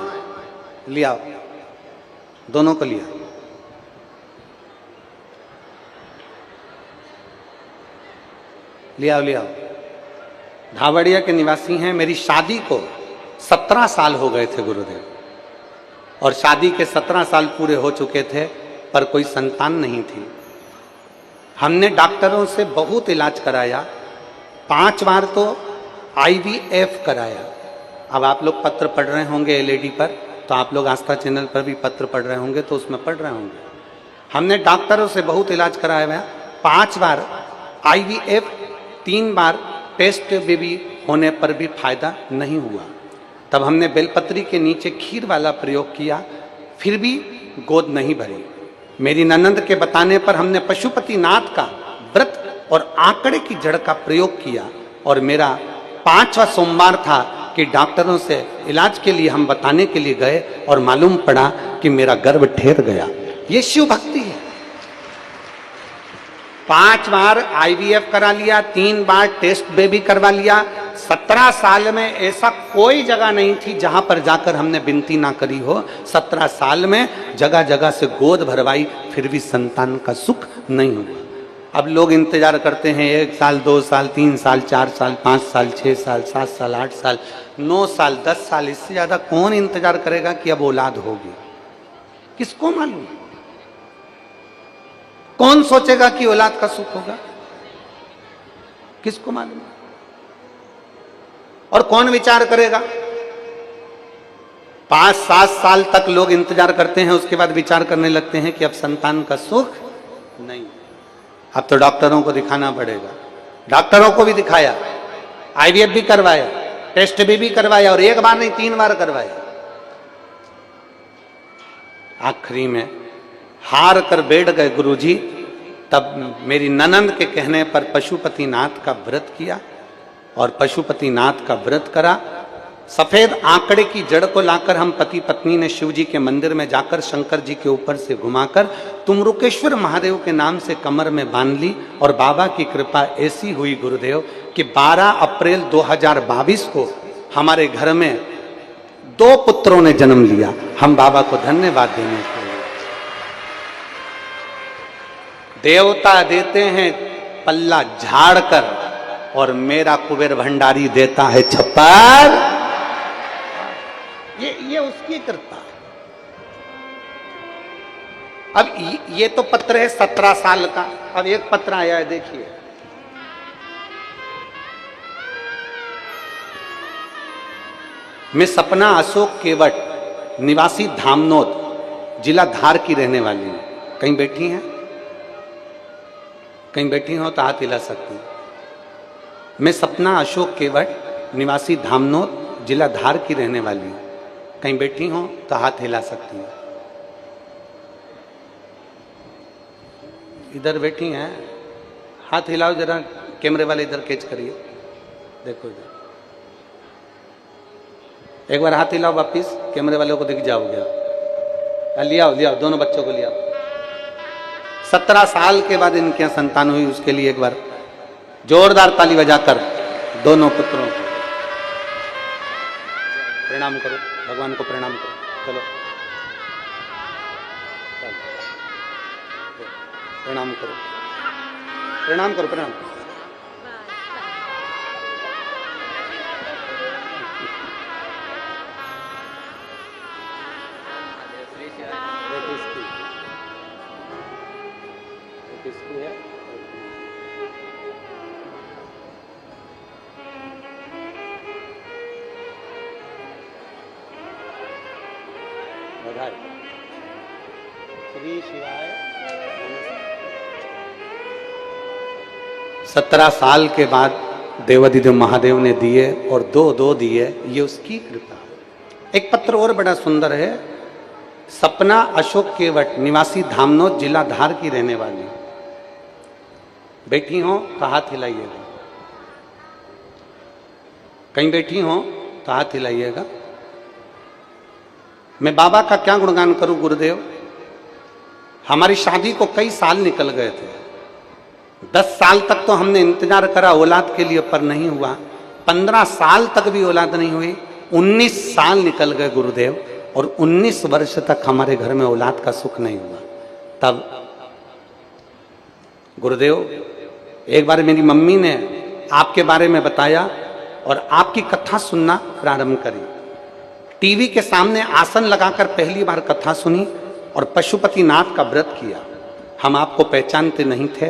लिया, दोनों को लिया। लिया लिया। धावड़िया के निवासी हैं। मेरी शादी को 17 साल हो गए थे गुरुदेव, और शादी के 17 साल पूरे हो चुके थे, पर कोई संतान नहीं थी। हमने डॉक्टरों से बहुत इलाज कराया, 5 बार तो IVF कराया। अब आप लोग पत्र पढ़ रहे होंगे एलईडी पर, तो आप लोग आस्था चैनल पर भी पत्र पढ़ रहे होंगे, तो उसमें पढ़ रहे होंगे। हमने डॉक्टरों से बहुत इलाज कराया हुआ, 5 बार IVF, 3 बार टेस्ट बेबी होने पर भी फायदा नहीं हुआ। तब हमने बेलपत्री के नीचे खीर वाला प्रयोग किया, फिर भी गोद नहीं भरी। मेरी ननंद के बताने पर हमने पशुपतिनाथ का व्रत और आंकड़े की जड़ का प्रयोग किया, और मेरा 5वां सोमवार था कि डॉक्टरों से इलाज के लिए हम बताने के लिए गए, और मालूम पड़ा कि मेरा गर्भ ठहर गया। ये शिव भक्ति है। 5 बार आईवीएफ करा लिया, 3 बार टेस्ट बेबी करवा लिया। 17 साल में ऐसा कोई जगह नहीं थी जहां पर जाकर हमने विनती ना करी हो। 17 साल में जगह जगह से गोद भरवाई, फिर भी संतान का सुख नहीं हुआ। अब लोग इंतजार करते हैं 1 साल, 2 साल, 3 साल, 4 साल, 5 साल, 6 साल, 7 साल, 8 साल, 9 साल, 10 साल, इससे ज्यादा कौन इंतजार करेगा कि अब औलाद होगी? किसको मालूम? कौन सोचेगा कि औलाद का सुख होगा? किसको मालूम? और कौन विचार करेगा? 5-7 साल तक लोग इंतजार करते हैं, उसके बाद विचार करने लगते हैं कि अब संतान का सुख नहीं। अब तो डॉक्टरों को दिखाना पड़ेगा। डॉक्टरों को भी दिखाया, आईवीएफ भी करवाया, टेस्ट भी करवाया, और 1 बार नहीं 3 बार करवाया। आखिरी में हार कर बैठ गए गुरुजी। तब मेरी ननंद के कहने पर पशुपतिनाथ का व्रत किया, और पशुपतिनाथ का व्रत करा। सफेद आंकड़े की जड़ को लाकर हम पति पत्नी ने शिव जी के मंदिर में जाकर शंकर जी के ऊपर से घुमाकर तुमरुकेश्वर महादेव के नाम से कमर में बांध ली। और बाबा की कृपा ऐसी हुई गुरुदेव कि 12 अप्रैल 2022 को हमारे घर में 2 पुत्रों ने जन्म लिया। हम बाबा को धन्यवाद देने के लिए। देवता देते हैं पल्ला झाड़ कर, और मेरा कुबेर भंडारी देता है छप्पर। ये उसकी कृपा। अब ये तो पत्र है 17 साल का। अब एक पत्र आया है, देखिए। मैं सपना अशोक केवट, निवासी धामनोद, जिला धार की रहने वाली हूं। कहीं बैठी हैं? कहीं बैठी हो तो हाथ हिला सकती हैं। मैं सपना अशोक केवट, निवासी धामनोद, जिला धार की रहने वाली हूं। कहीं बैठी हो तो हाथ हिला सकती हैं। इधर बैठी हैं, हाथ हिलाओ जरा। कैमरे वाले इधर कैच करिए, देखो इधर। एक बार हाथ हिलाओ वापिस, कैमरे वालों को दिख जाओगे। लियाओ दोनों बच्चों को लियाओ। 17 साल के बाद इनके यहाँ संतान हुई, उसके लिए एक बार जोरदार ताली बजाकर दोनों पुत्रों को प्रणाम करो। भगवान को प्रणाम करो। चलो प्रणाम करो, प्रणाम करो, प्रणाम करो। किसकी है? बधाई। श्री शिवाय। 17 साल के बाद देवाधिदेव महादेव ने दिए, और 2 दिए। ये उसकी कृपा। एक पत्र और बड़ा सुंदर है। सपना अशोक केवट, निवासी धामनोद, जिला धार की रहने वाली। बैठी हो तो हाथ हिलाइएगा। कहीं बैठी हो तो हाथ हिलाइएगा। मैं बाबा का क्या गुणगान करूं गुरुदेव। हमारी शादी को कई साल निकल गए थे। 10 साल तक तो हमने इंतजार करा औलाद के लिए, पर नहीं हुआ। 15 साल तक भी औलाद नहीं हुई। 19 साल निकल गए गुरुदेव, और 19 वर्ष तक हमारे घर में औलाद का सुख नहीं हुआ। तब गुरुदेव, एक बार मेरी मम्मी ने आपके बारे में बताया, और आपकी कथा सुनना प्रारंभ करी। टीवी के सामने आसन लगाकर पहली बार कथा सुनी, और पशुपतिनाथ का व्रत किया। हम आपको पहचानते नहीं थे,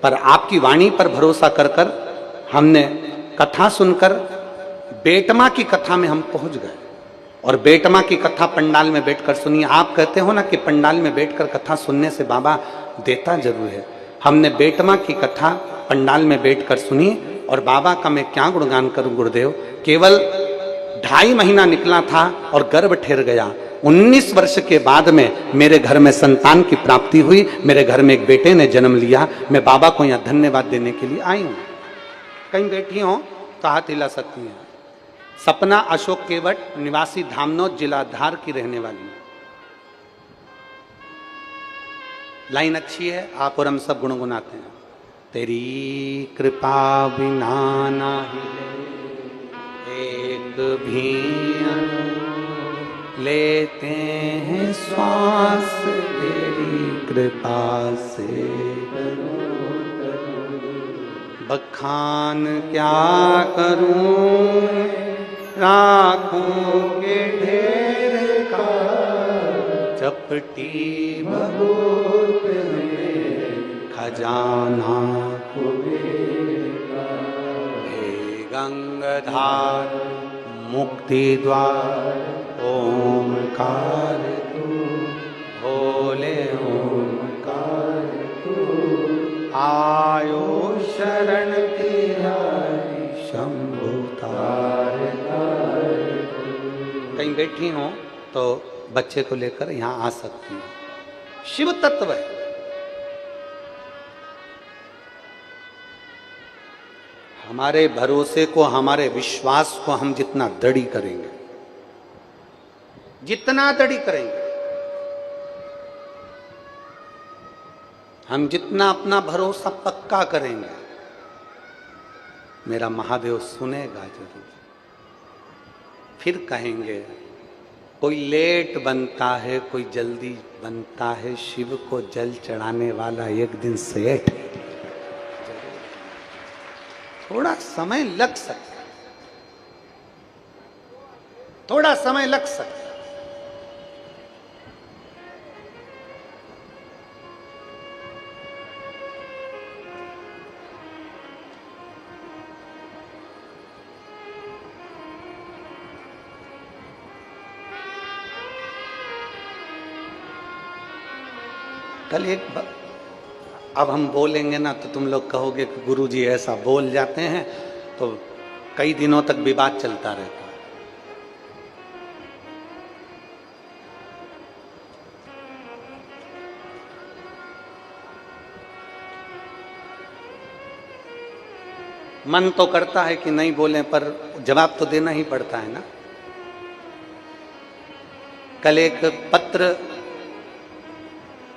पर आपकी वाणी पर भरोसा कर कर हमने कथा सुनकर बेटमा की कथा में हम पहुंच गए। और बेटमा की कथा पंडाल में बैठकर सुनी। आप कहते हो ना कि पंडाल में बैठकर कथा सुनने से बाबा देता जरूर है। हमने बेटमा की कथा पंडाल में बैठकर सुनी, और बाबा का मैं क्या गुणगान करूं गुरुदेव। केवल 2.5 महीना निकला था और गर्भ ठहर गया। 19 वर्ष के बाद में मेरे घर में संतान की प्राप्ति हुई। मेरे घर में एक बेटे ने जन्म लिया। मैं बाबा को यहाँ धन्यवाद देने के लिए आई हूँ। कहीं बैठी हो तो हाथ हिला सकती हैं। सपना अशोक केवट, निवासी धामनोद, जिला धार की रहने वाली। लाइन अच्छी है, आप और हम सब गुनगुनाते हैं। तेरी कृपा बिना नाही एक भी लेते हैं श्वास तेरी कृपा से। बखान क्या करूं राखों के ढेर का, चपटी बहुत में खजाना हे गंगाधार मुक्ति द्वार ओमकार तू, भोले ओमकार तू, आयो शरण तिहारी शंभु तार। कहीं बैठी हो तो बच्चे को लेकर यहाँ आ सकती हो। शिव तत्व है। हमारे भरोसे को, हमारे विश्वास को हम जितना दृढ़ करेंगे, जितना दृढ़ करेंगे, हम जितना अपना भरोसा पक्का करेंगे, मेरा महादेव सुनेगा जरूर। फिर कहेंगे कोई लेट बनता है, कोई जल्दी बनता है, शिव को जल चढ़ाने वाला एक दिन सेठ है। थोड़ा समय लग सकता है, थोड़ा समय लग सकता है। कल अब हम बोलेंगे ना तो तुम लोग कहोगे कि गुरुजी ऐसा बोल जाते हैं, तो कई दिनों तक विवाद चलता रहता है। मन तो करता है कि नहीं बोलें, पर जवाब तो देना ही पड़ता है ना। कल एक पत्र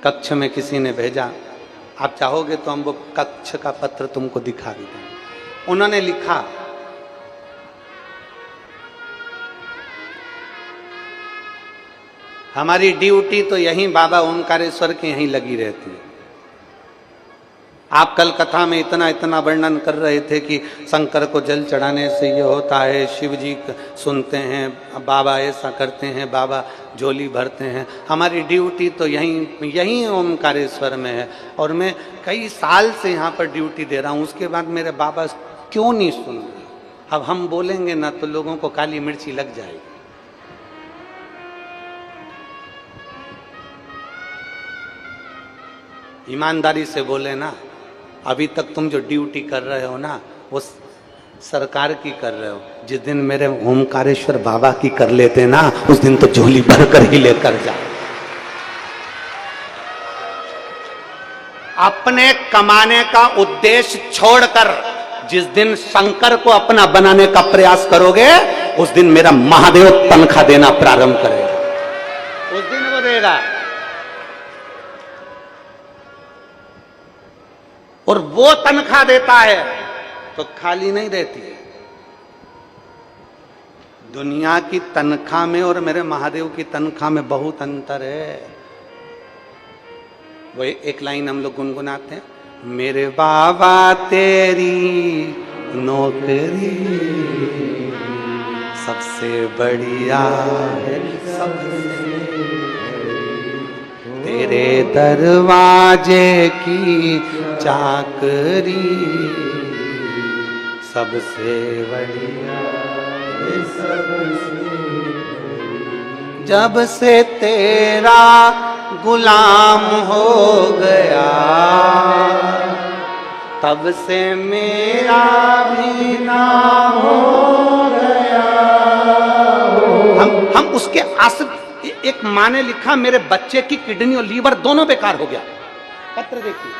कक्ष में किसी ने भेजा, आप चाहोगे तो हम वो कक्ष का पत्र तुमको दिखा भी देंगे। उन्होंने लिखा, हमारी ड्यूटी तो यहीं बाबा ओंकारेश्वर के यहीं लगी रहती है। आप कल कथा में इतना इतना वर्णन कर रहे थे कि शंकर को जल चढ़ाने से ये होता है, शिव जी सुनते हैं, बाबा ऐसा करते हैं, बाबा झोली भरते हैं। हमारी ड्यूटी तो यहीं ओमकारेश्वर में है, और मैं कई साल से यहाँ पर ड्यूटी दे रहा हूँ। उसके बाद मेरे बाबा क्यों नहीं सुन रहे? अब हम बोलेंगे ना तो लोगों को काली मिर्ची लग जाएगी। ईमानदारी से बोले ना, अभी तक तुम जो ड्यूटी कर रहे हो ना, वो सरकार की कर रहे हो। जिस दिन मेरे ओमकारेश्वर बाबा की कर लेते ना, उस दिन तो झोली भर कर ही लेकर जाओ। अपने कमाने का उद्देश्य छोड़कर जिस दिन शंकर को अपना बनाने का प्रयास करोगे, उस दिन मेरा महादेव तनख्वाह देना प्रारंभ करेगा। उस दिन वो देगा, और वो तनख्वाह देता है तो खाली नहीं रहती है। दुनिया की तनख्वाह में और मेरे महादेव की तनख्वाह में बहुत अंतर है। वो एक लाइन हम लोग गुनगुनाते हैं, मेरे बाबा तेरी नौकरी सबसे बढ़िया है, सबसे तेरे दरवाजे की चाकरी सबसे बढ़िया, सबसे जब से तेरा गुलाम हो गया, तब से मेरा भी नाम हो गया। हम उसके आसिफ, एक माँ ने लिखा, मेरे बच्चे की किडनी और लीवर दोनों बेकार हो गया। पत्र देखिए,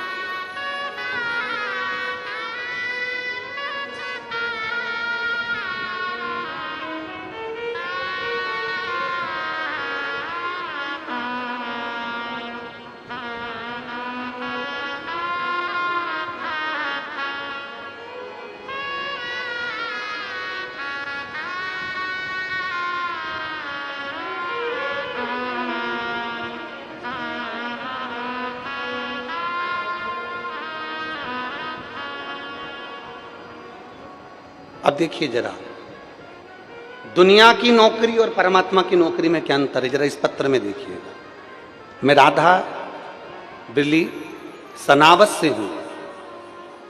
अब देखिए जरा, दुनिया की नौकरी और परमात्मा की नौकरी में क्या अंतर है, जरा इस पत्र में देखिएगा। मैं राधा बिरली सनावत से हूं,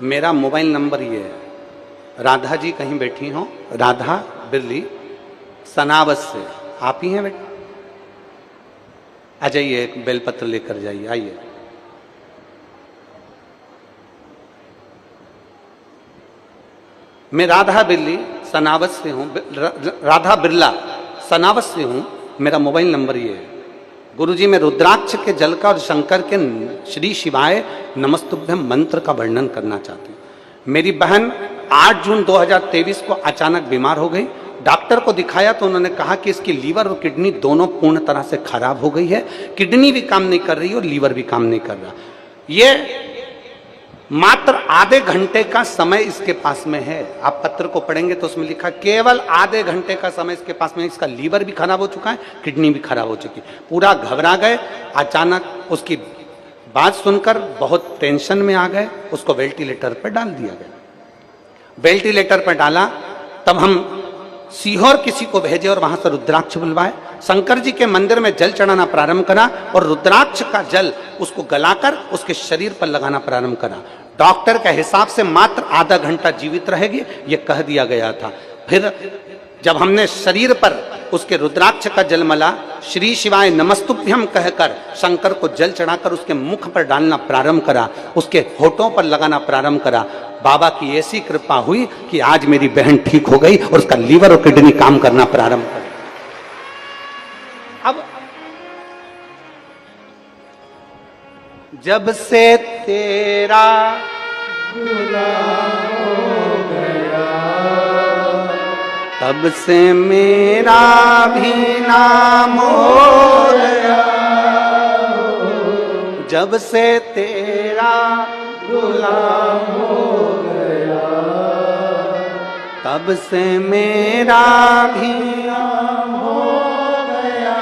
मेरा मोबाइल नंबर ये है। राधा जी कहीं बैठी हो, राधा बिरली सनावत से, आप ही हैं बेटा? आ जाइए, एक बेलपत्र लेकर जाइए, आइए। मैं राधा बिरली सनावत से हूँ, राधा बिरला सनावत से हूँ, मेरा मोबाइल नंबर ये है। गुरुजी, मैं रुद्राक्ष के जल का और शंकर के श्री शिवाय नमस्तुभ्यम मंत्र का वर्णन करना चाहती हूँ। मेरी बहन 8 जून 2023 को अचानक बीमार हो गई। डॉक्टर को दिखाया तो उन्होंने कहा कि इसकी लीवर और किडनी दोनों पूर्ण तरह से खराब हो गई है। किडनी भी काम नहीं कर रही और लीवर भी काम नहीं कर रहा। ये मात्र आधे घंटे का समय इसके पास में है। आप पत्र को पढ़ेंगे तो उसमें लिखा केवल आधे घंटे का समय इसके पास में। इसका लीवर भी खराब हो चुका है, किडनी भी खराब हो चुकी है। पूरा घबरा गए। अचानक उसकी बात सुनकर बहुत टेंशन में आ गए। उसको वेंटिलेटर पर डाल दिया गया। वेंटिलेटर पर डाला तब हम सीहोर किसी को भेजे और वहां से रुद्राक्ष बुलवाए। शंकर जी के मंदिर में जल चढ़ाना प्रारंभ करा और रुद्राक्ष का जल उसको गलाकर उसके शरीर पर लगाना प्रारंभ करा। डॉक्टर के हिसाब से मात्र आधा घंटा जीवित रहेगी, यह कह दिया गया था। फिर जब हमने शरीर पर उसके रुद्राक्ष का जल मला, श्री शिवाय नमस्तुभ्यम कहकर शंकर को जल चढ़ाकर उसके मुख पर डालना प्रारंभ करा, उसके होठों पर लगाना प्रारंभ करा, बाबा की ऐसी कृपा हुई कि आज मेरी बहन ठीक हो गई और उसका लीवर और किडनी काम करना प्रारंभ कर। अब जब से तेरा गुलाम हो गया, तब से मेरा भी नाम हो गया। जब से तेरा गुलाम हो गया, तब से मेरा भी नाम हो गया।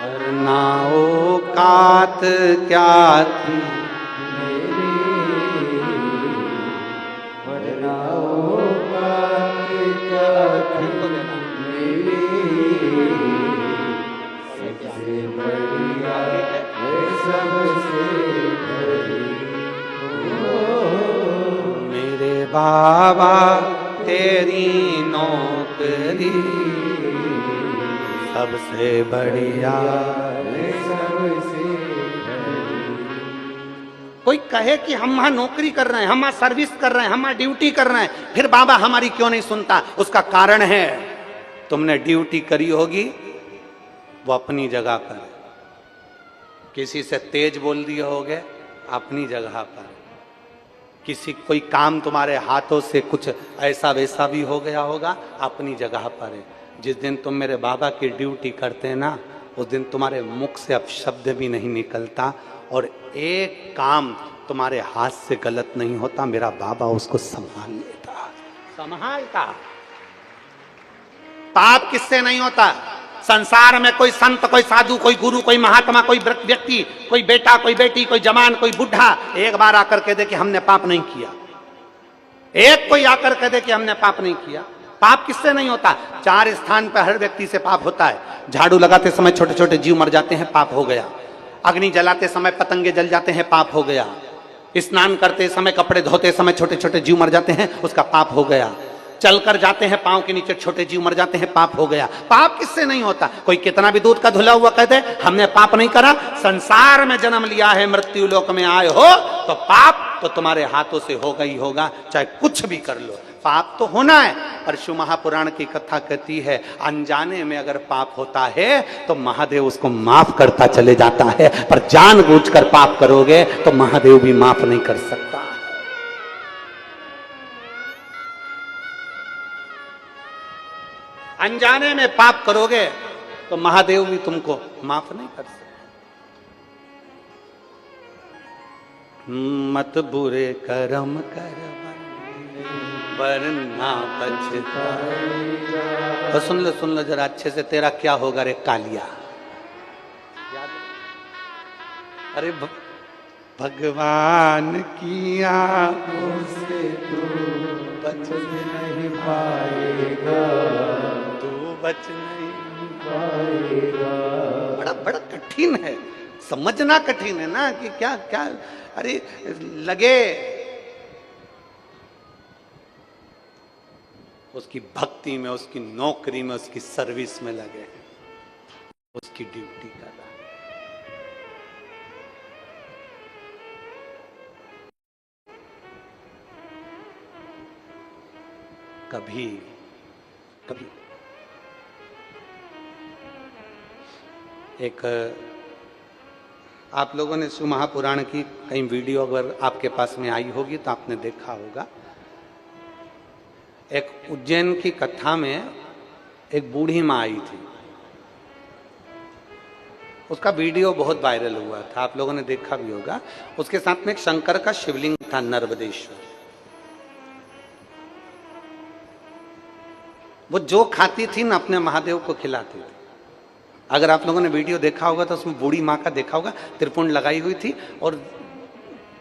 वरना औकात क्या थी मेरी, वरना औकात क्या थी मेरी, सबसे बढ़िया सबसे मेरे बाबा तेरी नौकरी सबसे बढ़िया सबसे। कोई कहे कि हम वहां नौकरी कर रहे हैं, हम वहां सर्विस कर रहे हैं, हम वहां ड्यूटी कर रहे हैं, फिर बाबा हमारी क्यों नहीं सुनता? उसका कारण है तुमने ड्यूटी करी होगी वो अपनी जगह पर, किसी से तेज बोल दिए होगे अपनी जगह पर, किसी कोई काम तुम्हारे हाथों से कुछ ऐसा वैसा भी हो गया होगा, अपनी जगह पर है। जिस दिन तुम मेरे बाबा की ड्यूटी करते हैं ना, उस दिन तुम्हारे मुख से अब शब्द भी नहीं निकलता और एक काम तुम्हारे हाथ से गलत नहीं होता। मेरा बाबा उसको संभाल लेता, संभालता। पाप किससे नहीं होता? संसार में कोई संत, कोई साधु, कोई गुरु, कोई महात्मा, कोई व्यक्ति, कोई बेटा, कोई बेटी, कोई जवान, कोई बुढ़ा एक बार आकर कह दे कि हमने पाप नहीं किया। एक कोई आकर कह दे कि हमने पाप नहीं किया। पाप किससे नहीं होता? 4 स्थान पर हर व्यक्ति से पाप होता है। झाड़ू लगाते समय छोटे छोटे जीव मर जाते हैं, पाप हो गया। अग्नि जलाते समय पतंगे जल जाते हैं, पाप हो गया। स्नान करते समय, कपड़े धोते समय छोटे छोटे जीव मर जाते हैं, उसका पाप हो गया। चलकर जाते हैं, पांव के नीचे छोटे जीव मर जाते हैं, पाप हो गया। पाप किससे नहीं होता? कोई कितना भी दूध का धुला हुआ कह दे हमने पाप नहीं करा। संसार में जन्म लिया है, मृत्यु लोक में आए हो तो पाप तो तुम्हारे हाथों से होगा ही होगा, चाहे कुछ भी कर लो, पाप तो होना है। पर शिव महापुराण की कथा कहती है अनजाने में अगर पाप होता है तो महादेव उसको माफ करता चले जाता है, पर जानबूझकर पाप करोगे तो महादेव भी माफ नहीं कर सकता। अनजाने में पाप करोगे तो महादेव भी तुमको माफ नहीं कर सकते। मत बुरे कर्म कर वरना पछताएगा। सुन लो जरा अच्छे से, तेरा क्या होगा रे कालिया। अरे भगवान की आंखों से तू बच नहीं पाएगा, तू बच नहीं पाएगा। बड़ा बड़ा कठिन है, समझना कठिन है ना कि क्या क्या। अरे लगे उसकी भक्ति में, उसकी नौकरी में, उसकी सर्विस में लगे, उसकी ड्यूटी कर रहा है। कभी कभी एक आप लोगों ने शिव महापुराण की कई वीडियो अगर आपके पास में आई होगी तो आपने देखा होगा। एक उज्जैन की कथा में एक बूढ़ी माँ आई थी, उसका वीडियो बहुत वायरल हुआ था, आप लोगों ने देखा भी होगा। उसके साथ में एक शंकर का शिवलिंग था, नर्मदेश्वर। वो जो खाती थी ना अपने महादेव को खिलाती थी। अगर आप लोगों ने वीडियो देखा होगा तो उसमें बूढ़ी माँ का देखा होगा, त्रिपुंड लगाई हुई थी और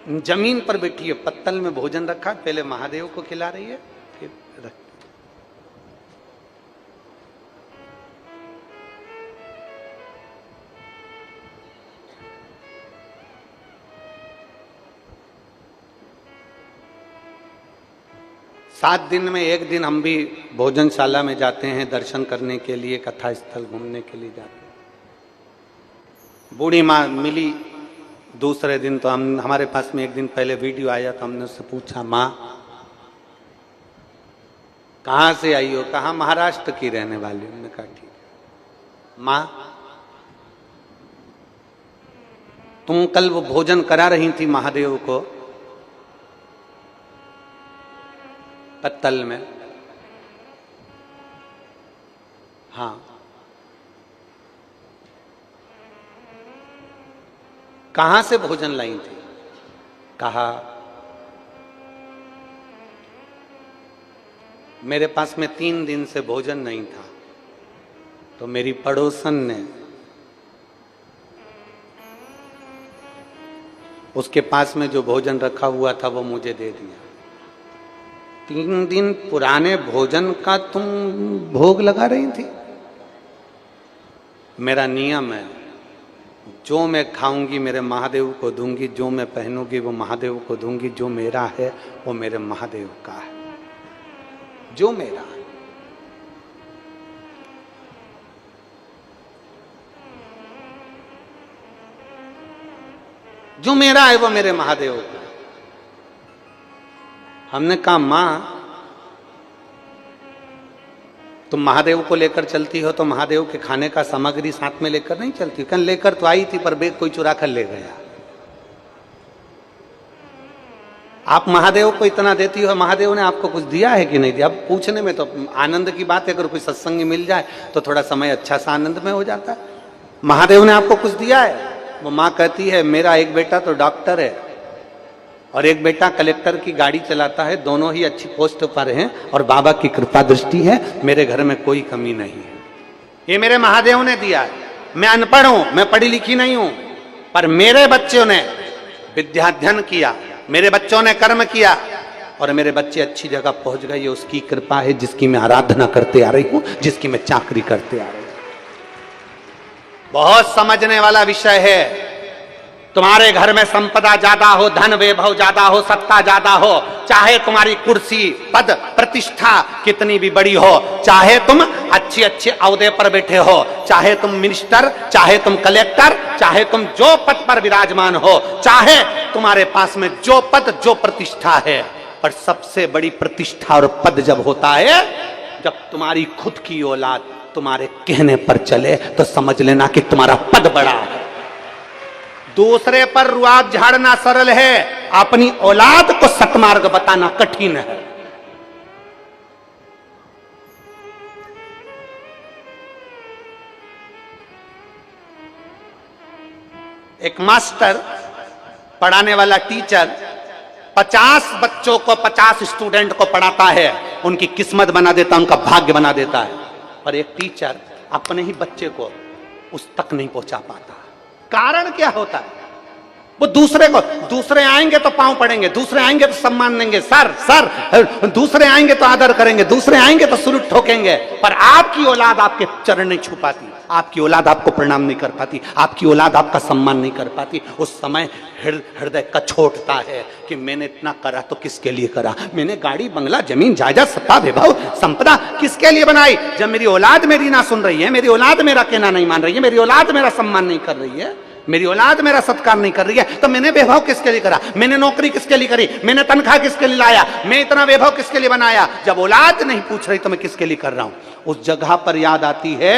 जमीन पर बैठी है, पत्तल में भोजन रखा, पहले महादेव को खिला रही है, फिर रख। सात दिन में एक दिन हम भी भोजनशाला में जाते हैं दर्शन करने के लिए, कथा स्थल घूमने के लिए जाते हैं। बूढ़ी माँ मिली दूसरे दिन, तो हमारे पास में एक दिन पहले वीडियो आया तो हमने उससे पूछा, माँ कहाँ से आई हो? कहा महाराष्ट्र की रहने वाली। हमने कहा ठीक है। माँ तुम कल वो भोजन करा रही थी महादेव को पत्तल में? हाँ। कहां से भोजन लाई थी? कहा मेरे पास में 3 दिन से भोजन नहीं था, तो मेरी पड़ोसन ने उसके पास में जो भोजन रखा हुआ था वो मुझे दे दिया। 3 दिन पुराने भोजन का तुम भोग लगा रही थी? मेरा नियम है, जो मैं खाऊंगी मेरे महादेव को दूंगी, जो मैं पहनूंगी वो महादेव को दूंगी, जो मेरा है वो मेरे महादेव का है, जो मेरा है। जो मेरा है वो मेरे महादेव का है। हमने कहा मां तुम महादेव को लेकर चलती हो तो महादेव के खाने का सामग्री साथ में लेकर नहीं चलती? कहने लेकर तो आई थी पर बैग कोई चुरा कर ले गया। आप महादेव को इतना देती हो, महादेव ने आपको कुछ दिया है कि नहीं दिया? अब पूछने में तो आनंद की बात है, अगर कोई सत्संगी मिल जाए तो थोड़ा समय अच्छा सा आनंद में हो जाता है। महादेव ने आपको कुछ दिया है? वो माँ कहती है मेरा एक बेटा तो डॉक्टर है और एक बेटा कलेक्टर की गाड़ी चलाता है, दोनों ही अच्छी पोस्ट पर हैं और बाबा की कृपा दृष्टि है, मेरे घर में कोई कमी नहीं है। ये मेरे महादेव ने दिया है। मैं अनपढ़ हूं, मैं पढ़ी लिखी नहीं हूं, पर मेरे बच्चों ने विद्याध्ययन किया, मेरे बच्चों ने कर्म किया और मेरे बच्चे अच्छी जगह पहुंच गए। ये उसकी कृपा है जिसकी मैं आराधना करते आ रही हूं, जिसकी मैं चाकरी करते आ रही हूं। बहुत समझने वाला विषय है। तुम्हारे घर में संपदा ज्यादा हो, धन वैभव ज्यादा हो, सत्ता ज्यादा हो, चाहे तुम्हारी कुर्सी पद प्रतिष्ठा कितनी भी बड़ी हो, चाहे तुम अच्छे अच्छे ओहदे पर बैठे हो, चाहे तुम मिनिस्टर, चाहे तुम कलेक्टर, चाहे तुम जो पद पर विराजमान हो, चाहे तुम्हारे पास में जो पद जो प्रतिष्ठा है, पर सबसे बड़ी प्रतिष्ठा और पद जब होता है जब तुम्हारी खुद की औलाद तुम्हारे कहने पर चले, तो समझ लेना कि तुम्हारा पद बड़ा है। दूसरे पर रुआब झाड़ना सरल है, अपनी औलाद को सतमार्ग बताना कठिन है। एक मास्टर, पढ़ाने वाला टीचर 50 बच्चों को, 50 स्टूडेंट को पढ़ाता है, उनकी किस्मत बना देता, उनका भाग्य बना देता है। पर एक टीचर अपने ही बच्चे को उस तक नहीं पहुंचा पाता। कारण क्या होता है? वो दूसरे आएंगे तो पांव पड़ेंगे, दूसरे आएंगे तो सम्मान देंगे, सर सर, दूसरे आएंगे तो आदर करेंगे, दूसरे आएंगे तो सलूट ठोकेंगे। पर आपकी औलाद आपके चरण नहीं छू पाती, आपकी औलाद आपको प्रणाम नहीं कर पाती, आपकी औलाद आपका सम्मान नहीं कर पाती। उस समय हृदय कछोटता है कि मैंने इतना करा तो किसके लिए करा, मैंने गाड़ी बंगला जमीन जायदाद सत्ता वैभव संपदा किसके लिए बनाई। जब मेरी औलाद मेरी ना सुन रही है, मेरी औलाद मेरा कहना नहीं मान रही है, मेरी औलाद मेरा सम्मान नहीं कर रही है, मेरी औलाद मेरा सत्कार नहीं कर रही है, तो मैंने वैभव किसके लिए करा, मैंने नौकरी किसके लिए करी, मैंने तनख्वाह किसके लिए लाया, मैं इतना वैभव किसके लिए बनाया। जब औलाद नहीं पूछ रही तो मैं किसके लिए कर रहा हूं। उस जगह पर याद आती है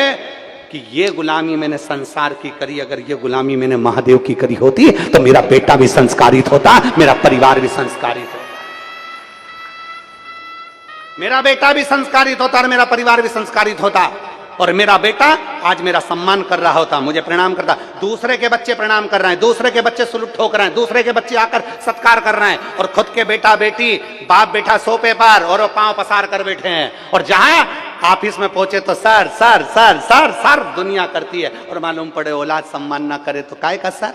कि ये गुलामी मैंने संसार की करी, अगर ये गुलामी मैंने महादेव की करी होती तो मेरा बेटा भी संस्कारित होता, मेरा परिवार भी संस्कारित होता, मेरा बेटा भी संस्कारित होता और मेरा परिवार भी संस्कारित होता, और मेरा बेटा आज मेरा सम्मान कर रहा होता, मुझे प्रणाम करता। दूसरे के बच्चे प्रणाम कर रहे हैं, दूसरे के बच्चे सलूट ठोक रहे हैं, दूसरे के बच्चे आकर सत्कार कर रहे हैं, और खुद के बेटा बेटी बाप बेटा सोफे पर और वो पांव पसार कर बैठे हैं, और जहां ऑफिस में पहुंचे तो sir sir sir sir sir दुनिया करती है, और मालूम पड़े औलाद सम्मान ना करे तो काय का सर।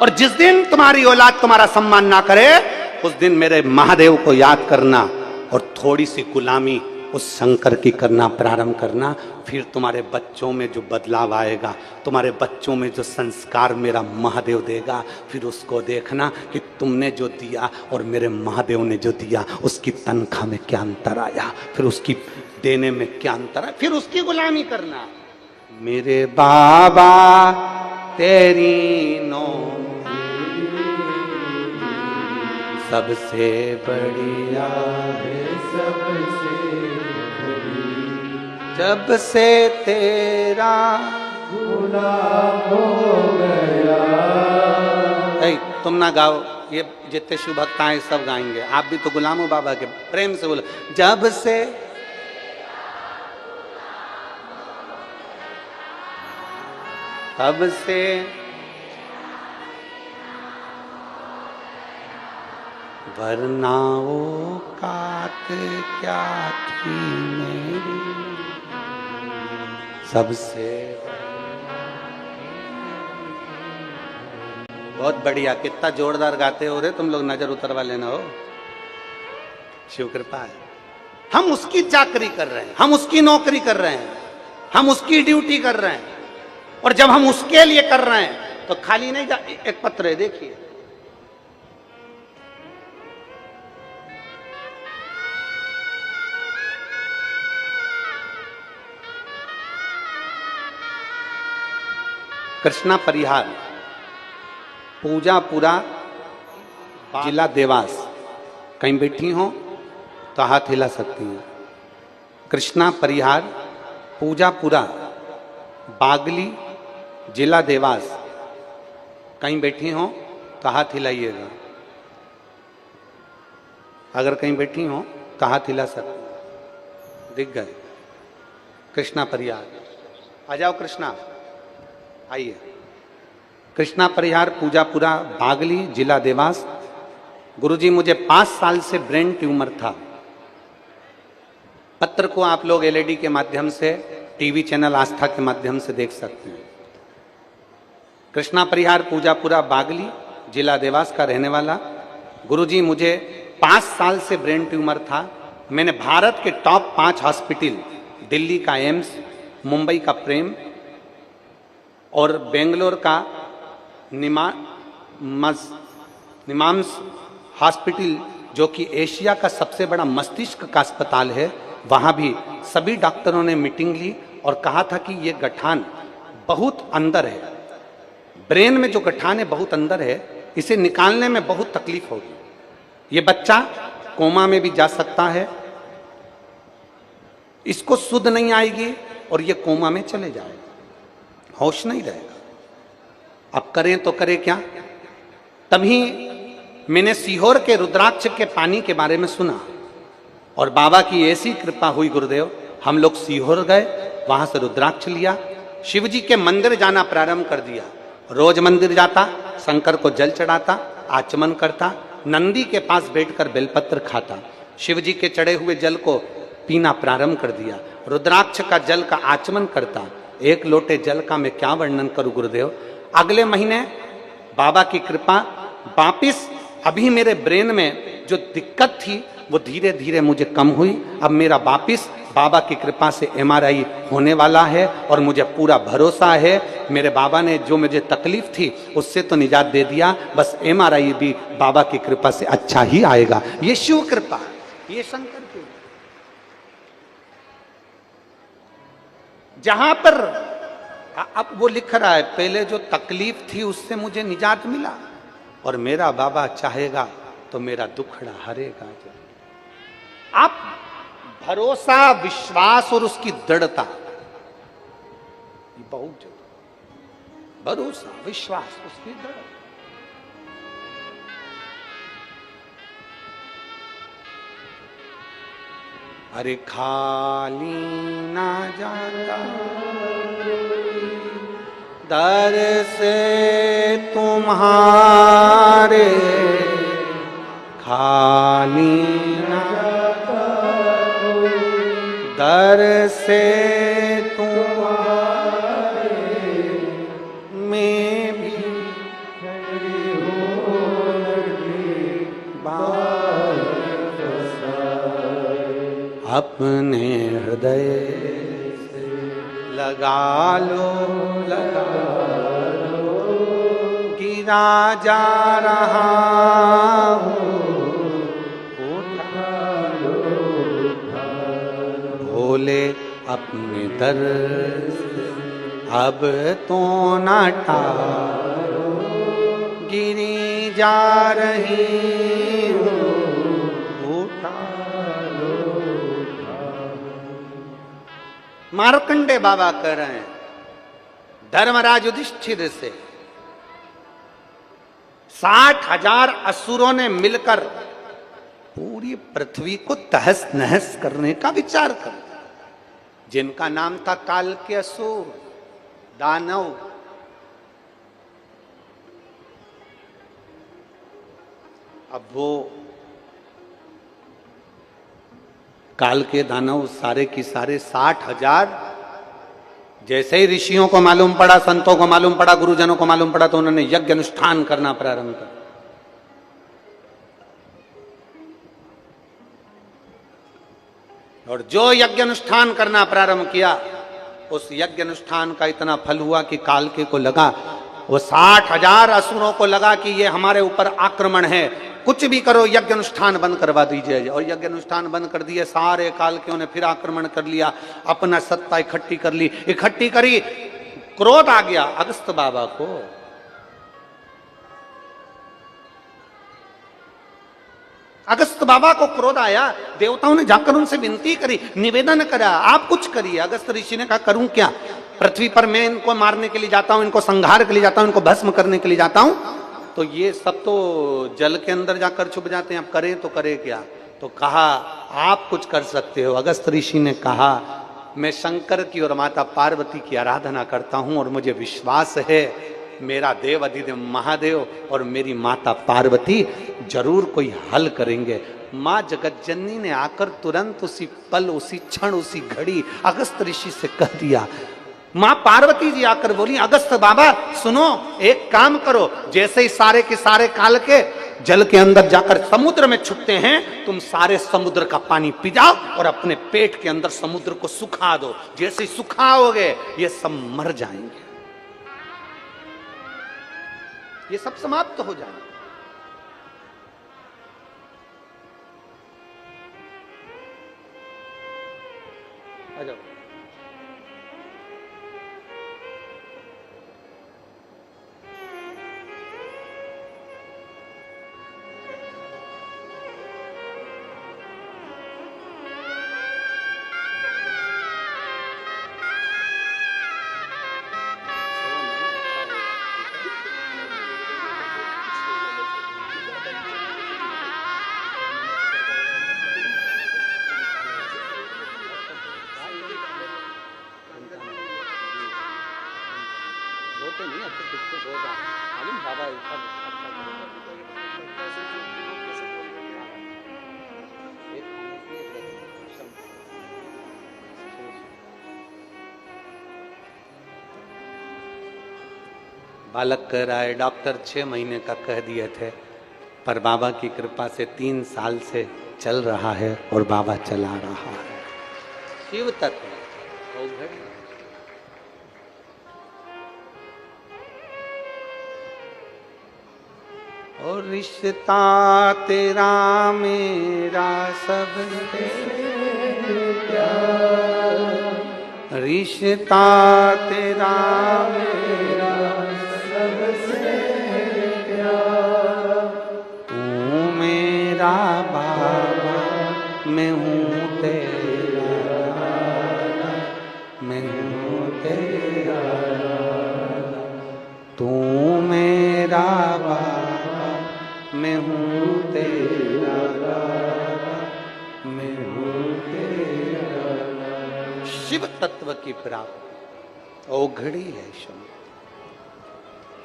और जिस दिन तुम्हारी औलाद तुम्हारा सम्मान ना करे उस दिन मेरे महादेव को याद करना और थोड़ी सी गुलामी उस शंकर की करना प्रारंभ करना। फिर तुम्हारे बच्चों में जो बदलाव आएगा, तुम्हारे बच्चों में जो संस्कार मेरा महादेव देगा, फिर उसको देखना कि तुमने जो दिया और मेरे महादेव ने जो दिया उसकी तनख्वाह में क्या अंतर आया, फिर उसकी देने में क्या अंतर आया, फिर उसकी गुलामी करना। मेरे बाबा तेरी नो सबसे बढ़िया है, सबसे जब से तेरा गुलाम हो गया। तुम ना गाओ, ये जितने शिव भक्त हैं सब गाएंगे, आप भी तो गुलाम हो बाबा के, प्रेम से बोलो। जब से तब से वरना वो कात क्या थी मेरी सबसे। बहुत बढ़िया, कितना जोरदार गाते हो रे तुम लोग, नजर उतरवा लेना हो, शिव कृपा है। हम उसकी चाकरी कर रहे हैं, हम उसकी नौकरी कर रहे हैं, हम उसकी ड्यूटी कर रहे हैं, और जब हम उसके लिए कर रहे हैं तो खाली नहीं जा। एक पत्र है देखिए, कृष्णा परिहार, पूजापुरा, जिला देवास। कहीं बैठी हो तो हाथ हिला सकती हैं। कृष्णा परिहार, पूजापुरा, बागली, जिला देवास। कहीं बैठी हो तो हाथ हिलाइएगा, अगर कहीं बैठी हो तो हाथ हिला सकते। दिख गए कृष्णा परिहार, आ जाओ कृष्णा, आइए। कृष्णा परिहार, पूजापुरा, बागली, जिला देवास। गुरुजी मुझे 5 साल से ब्रेन ट्यूमर था। पत्र को आप लोग एलईडी के माध्यम से, टीवी चैनल आस्था के माध्यम से देख सकते हैं। कृष्णा परिहार, पूजापुरा, बागली, जिला देवास का रहने वाला। गुरुजी मुझे 5 साल से ब्रेन ट्यूमर था। मैंने भारत के टॉप 5 हॉस्पिटल, दिल्ली का एम्स, मुंबई का प्रेम और बेंगलोर का निमाम्स हॉस्पिटल, जो कि एशिया का सबसे बड़ा मस्तिष्क का अस्पताल है, वहाँ भी सभी डॉक्टरों ने मीटिंग ली और कहा था कि ये गठान बहुत अंदर है, ब्रेन में जो गठान है बहुत अंदर है, इसे निकालने में बहुत तकलीफ होगी, ये बच्चा कोमा में भी जा सकता है, इसको सुध नहीं आएगी और ये कोमा में चले जाएगा, होश नहीं रहेगा। अब करें तो करें क्या। तभी मैंने सीहोर के रुद्राक्ष के पानी के बारे में सुना और बाबा की ऐसी कृपा हुई गुरुदेव, हम लोग सीहोर गए, वहां से रुद्राक्ष लिया, शिव जी के मंदिर जाना प्रारंभ कर दिया। रोज मंदिर जाता, शंकर को जल चढ़ाता, आचमन करता, नंदी के पास बैठकर बेलपत्र खाता, शिव जी के चढ़े हुए जल को पीना प्रारंभ कर दिया, रुद्राक्ष का जल का आचमन करता, एक लोटे जल का मैं क्या वर्णन करूं गुरुदेव। अगले महीने बाबा की कृपा वापिस, अभी मेरे ब्रेन में जो दिक्कत थी वो धीरे धीरे मुझे कम हुई। अब मेरा वापिस बाबा की कृपा से एमआरआई होने वाला है और मुझे पूरा भरोसा है। मेरे बाबा ने जो मुझे तकलीफ थी उससे तो निजात दे दिया, बस एमआरआई भी बाबा की कृपा से अच्छा ही आएगा। ये शिव कृपा, ये शंकर की। जहां पर अब वो लिख रहा है पहले जो तकलीफ थी उससे मुझे निजात मिला और मेरा बाबा चाहेगा तो मेरा दुखड़ा हरेगा। आप भरोसा, विश्वास और उसकी दृढ़ता, बहुत जरूरी। भरोसा, विश्वास, उसकी दृढ़ता। अरे खाली ना जाता दर से तुम्हारे, खाली ना दर से तुम्हारे, मैं भी अपने हृदय से लगा लो, लगा लो, गिरा जा रहा हूँ, भोले अपने दर से अब तो ना टारो, गिरी जा रही हूँ, मार्कंडे बाबा कह रहे हैं धर्मराज युधिष्ठिर से 60,000 असुरों ने मिलकर पूरी पृथ्वी को तहस नहस करने का विचार कर, जिनका नाम था काल के असुर, दानव। अब वो काल के दानव सारे की सारे 60,000, जैसे ही ऋषियों को मालूम पड़ा, संतों को मालूम पड़ा, गुरुजनों को मालूम पड़ा, तो उन्होंने यज्ञ अनुष्ठान करना प्रारंभ कर। और जो यज्ञ अनुष्ठान करना प्रारंभ किया, उस यज्ञ अनुष्ठान का इतना फल हुआ कि काल के को लगा, वो 60,000 असुरों को लगा कि ये हमारे ऊपर आक्रमण है, कुछ भी करो यज्ञ अनुष्ठान बंद करवा दीजिए। और यज्ञ अनुष्ठान बंद कर दिए, सारे काल के ने फिर आक्रमण कर लिया, अपना सत्ता इकट्ठी कर ली, इकट्ठी करी, क्रोध आ गया अगस्त बाबा को। अगस्त बाबा को क्रोध आया, देवताओं ने जाकर उनसे विनती करी, निवेदन करा, आप कुछ करिए। अगस्त ऋषि ने कहा करूं क्या, पृथ्वी पर मैं इनको मारने के लिए जाता हूं, इनको संहार के लिए जाता हूं, इनको भस्म करने के लिए जाता हूं, तो ये सब तो जल के अंदर जाकर छुप जाते हैं, अब करें तो करें क्या। तो कहा आप कुछ कर सकते हो। अगस्त ऋषि ने कहा मैं शंकर की और माता पार्वती की आराधना करता हूं और मुझे विश्वास है मेरा देव अधिदेव महादेव और मेरी माता पार्वती जरूर कोई हल करेंगे। माँ जगतजननी ने आकर तुरंत उसी पल, उसी क्षण, उसी घड़ी अगस्त ऋषि से कह दिया। माँ पार्वती जी आकर बोली अगस्त बाबा सुनो, एक काम करो, जैसे ही सारे के सारे काल के जल के अंदर जाकर समुद्र में छुपते हैं, तुम सारे समुद्र का पानी पी जाओ और अपने पेट के अंदर समुद्र को सुखा दो। जैसे ही सुखाओगे ये सब मर जाएंगे, ये सब समाप्त हो जाएंगे। आ जाओ। बालक कह रहा है डॉक्टर 6 महीने का कह दिए थे, पर बाबा की कृपा से 3 साल से चल रहा है और बाबा चला रहा है। शिव तत्व और रिश्ता तेरा मेरा सबसे प्यारा, रिश्ता तेरा मेरा सबसे प्यारा, तू मेरा बाबा मैं हूँ तेरा लाला, मैं हूँ तेरा लाला, तू मेरा बाबा मैं हूँ तेरा लाला, मैं हूँ तेरा लाला। शिव तत्व की प्राप्ति औघड़ी है शम्भु,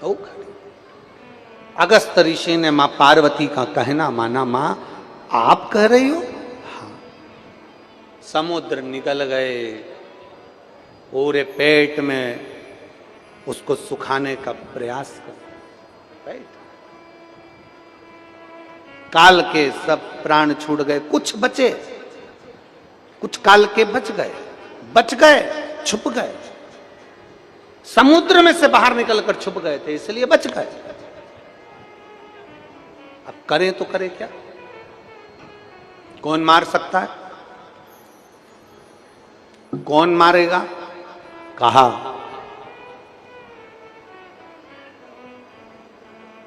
औघड़ी। अगस्त ऋषि ने मां पार्वती का कहना माना, मां आप कह रही हो? हाँ। समुद्र निकल गए, पूरे पेट में उसको सुखाने का प्रयास कर, राइट? काल के सब प्राण छूट गए, कुछ बचे, कुछ काल के बच गए, छुप गए, समुद्र में से बाहर निकलकर छुप गए थे, इसलिए बच गए। अब करें तो करें क्या? कौन मार सकता है? कौन मारेगा? कहा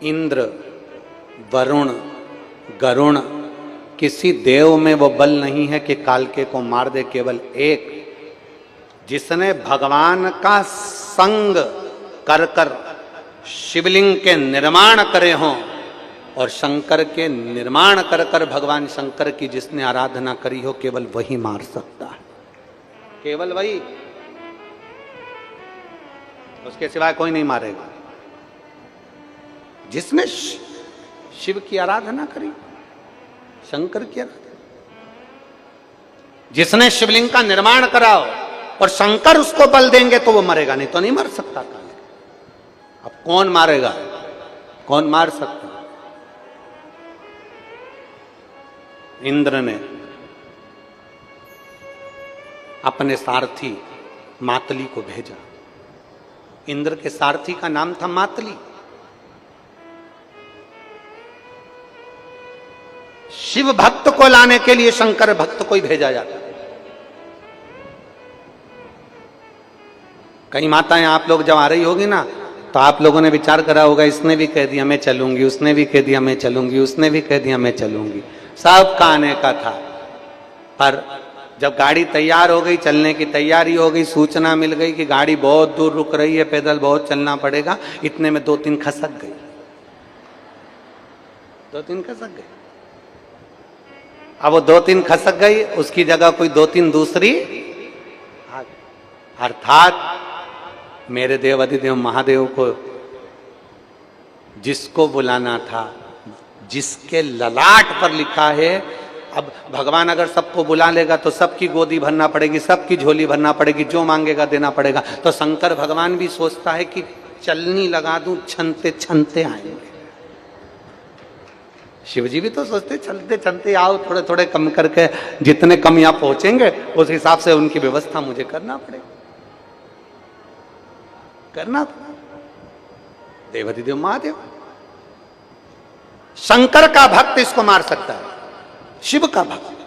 इंद्र, वरुण, गरुण, किसी देव में वो बल नहीं है कि कालके को मार दे। केवल एक, जिसने भगवान का संग कर कर शिवलिंग के निर्माण करे हों और शंकर के निर्माण कर कर भगवान शंकर की जिसने आराधना करी हो, केवल वही मार सकता है, केवल वही, उसके सिवाय कोई नहीं मारेगा। जिसने शिव की आराधना करी, शंकर की आराधना, जिसने शिवलिंग का निर्माण कराओ और शंकर उसको बल देंगे तो वो मरेगा, नहीं तो नहीं मर सकता। अब कौन मारेगा? कौन मार सकता? इंद्र ने अपने सारथी मातली को भेजा। इंद्र के सारथी का नाम था मातली। शिव भक्त को लाने के लिए शंकर भक्त को ही भेजा जाता है। कई माताएं आप लोग जब आ रही होगी ना, तो आप लोगों ने विचार करा होगा, इसने भी कह दिया मैं चलूंगी, उसने भी कह दिया मैं चलूंगी, उसने भी कह दिया मैं चलूंगी, सबका आने का था। पर जब गाड़ी तैयार हो गई, चलने की तैयारी हो गई, सूचना मिल गई कि गाड़ी बहुत दूर रुक रही है, पैदल बहुत चलना पड़ेगा, इतने में 2-3 खसक गई, 2-3 खसक गई। अब वो 2-3 खसक गई, उसकी जगह कोई 2-3 दूसरी, अर्थात मेरे देव अधिदेव महादेव को जिसको बुलाना था, जिसके ललाट पर लिखा है, अब भगवान अगर सबको बुला लेगा तो सबकी गोदी भरना पड़ेगी, सबकी झोली भरना पड़ेगी, जो मांगेगा देना पड़ेगा। तो शंकर भगवान भी सोचता है कि चलनी लगा दूं, छनते छनते आएंगे। शिवजी भी तो सोचते चलते चलते आओ, थोड़े थोड़े कम करके, जितने कम यहां पहुंचेंगे उस हिसाब से उनकी व्यवस्था मुझे करना पड़ेगा, करना। देवाधिदेव महादेव, शंकर का भक्त इसको मार सकता है, शिव का भक्त।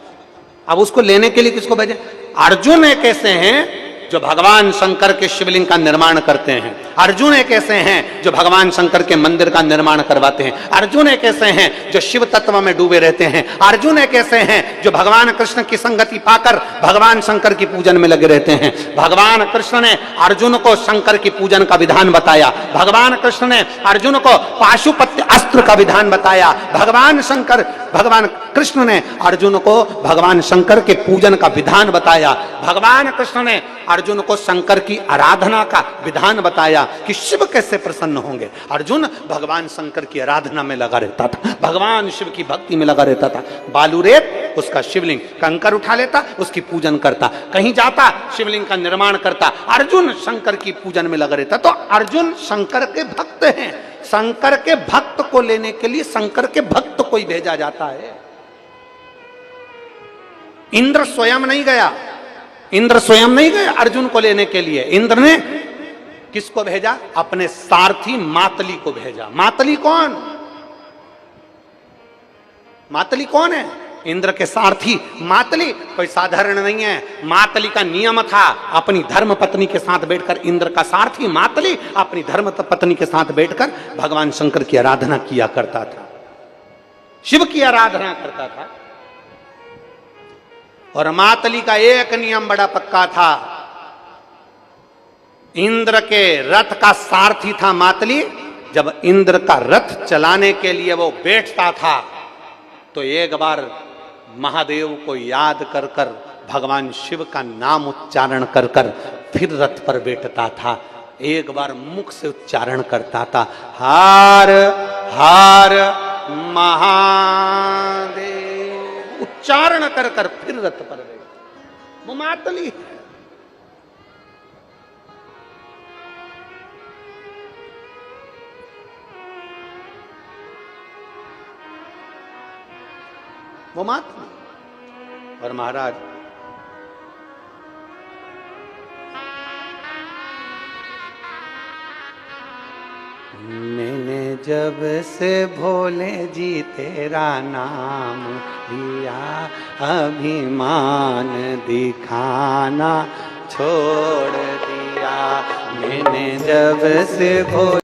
अब उसको लेने के लिए किसको भेजे? अर्जुन एक ऐसे हैं जो भगवान शंकर के शिवलिंग का निर्माण करते हैं। अर्जुन एक ऐसे हैं जो भगवान शंकर के मंदिर का निर्माण करवाते हैं। अर्जुन एक ऐसे हैं जो शिव तत्व में डूबे रहते हैं। अर्जुन एक ऐसे हैं जो भगवान कृष्ण की संगति पाकर भगवान शंकर की पूजन में लगे रहते हैं। भगवान कृष्ण ने अर्जुन को शंकर की पूजन का विधान बताया। भगवान कृष्ण ने अर्जुन को पाशुपत्य अस्त्र का विधान बताया। भगवान कृष्ण ने अर्जुन को भगवान शंकर के पूजन का विधान बताया। भगवान कृष्ण ने अर्जुन को शंकर की आराधना का विधान बताया। कि शिव कैसे प्रसन्न होंगे। अर्जुन भगवान शंकर की आराधना में लगा रहता था, भगवान शिव की भक्ति में लगा रहता था। बालू रेत उसका शिवलिंग, कंकर उठा लेता उसकी पूजन करता, कहीं जाता शिवलिंग का निर्माण करता। अर्जुन शंकर की पूजन में लगा रहता। तो अर्जुन शंकर के भक्त हैं। शंकर के भक्त को लेने के लिए शंकर के भक्त को ही भेजा जाता है। इंद्र स्वयं नहीं गया, इंद्र स्वयं नहीं गए अर्जुन को लेने के लिए। इंद्र ने किसको भेजा? अपने सारथी मातली को भेजा। मातली कौन? मातली कौन है? इंद्र के सारथी मातली कोई साधारण नहीं है। मातली का नियम था अपनी धर्म पत्नी के साथ बैठकर, इंद्र का सारथी मातली अपनी धर्म पत्नी के साथ बैठकर भगवान शंकर की आराधना किया करता था, शिव की आराधना करता था। और मातली का एक नियम बड़ा पक्का था, इंद्र के रथ का सारथी था मातली। जब इंद्र का रथ चलाने के लिए वो बैठता था तो एक बार महादेव को याद कर कर भगवान शिव का नाम उच्चारण कर कर फिर रथ पर बैठता था। एक बार मुख से उच्चारण करता था, हर हर महादेव, उच्चारण कर कर फिर रथ पर बैठता। वो मातली है। वो मातली। और महाराज मैंने जब से भोले जी तेरा नाम लिया, अभिमान दिखाना छोड़ दिया। मैंने जब से भोले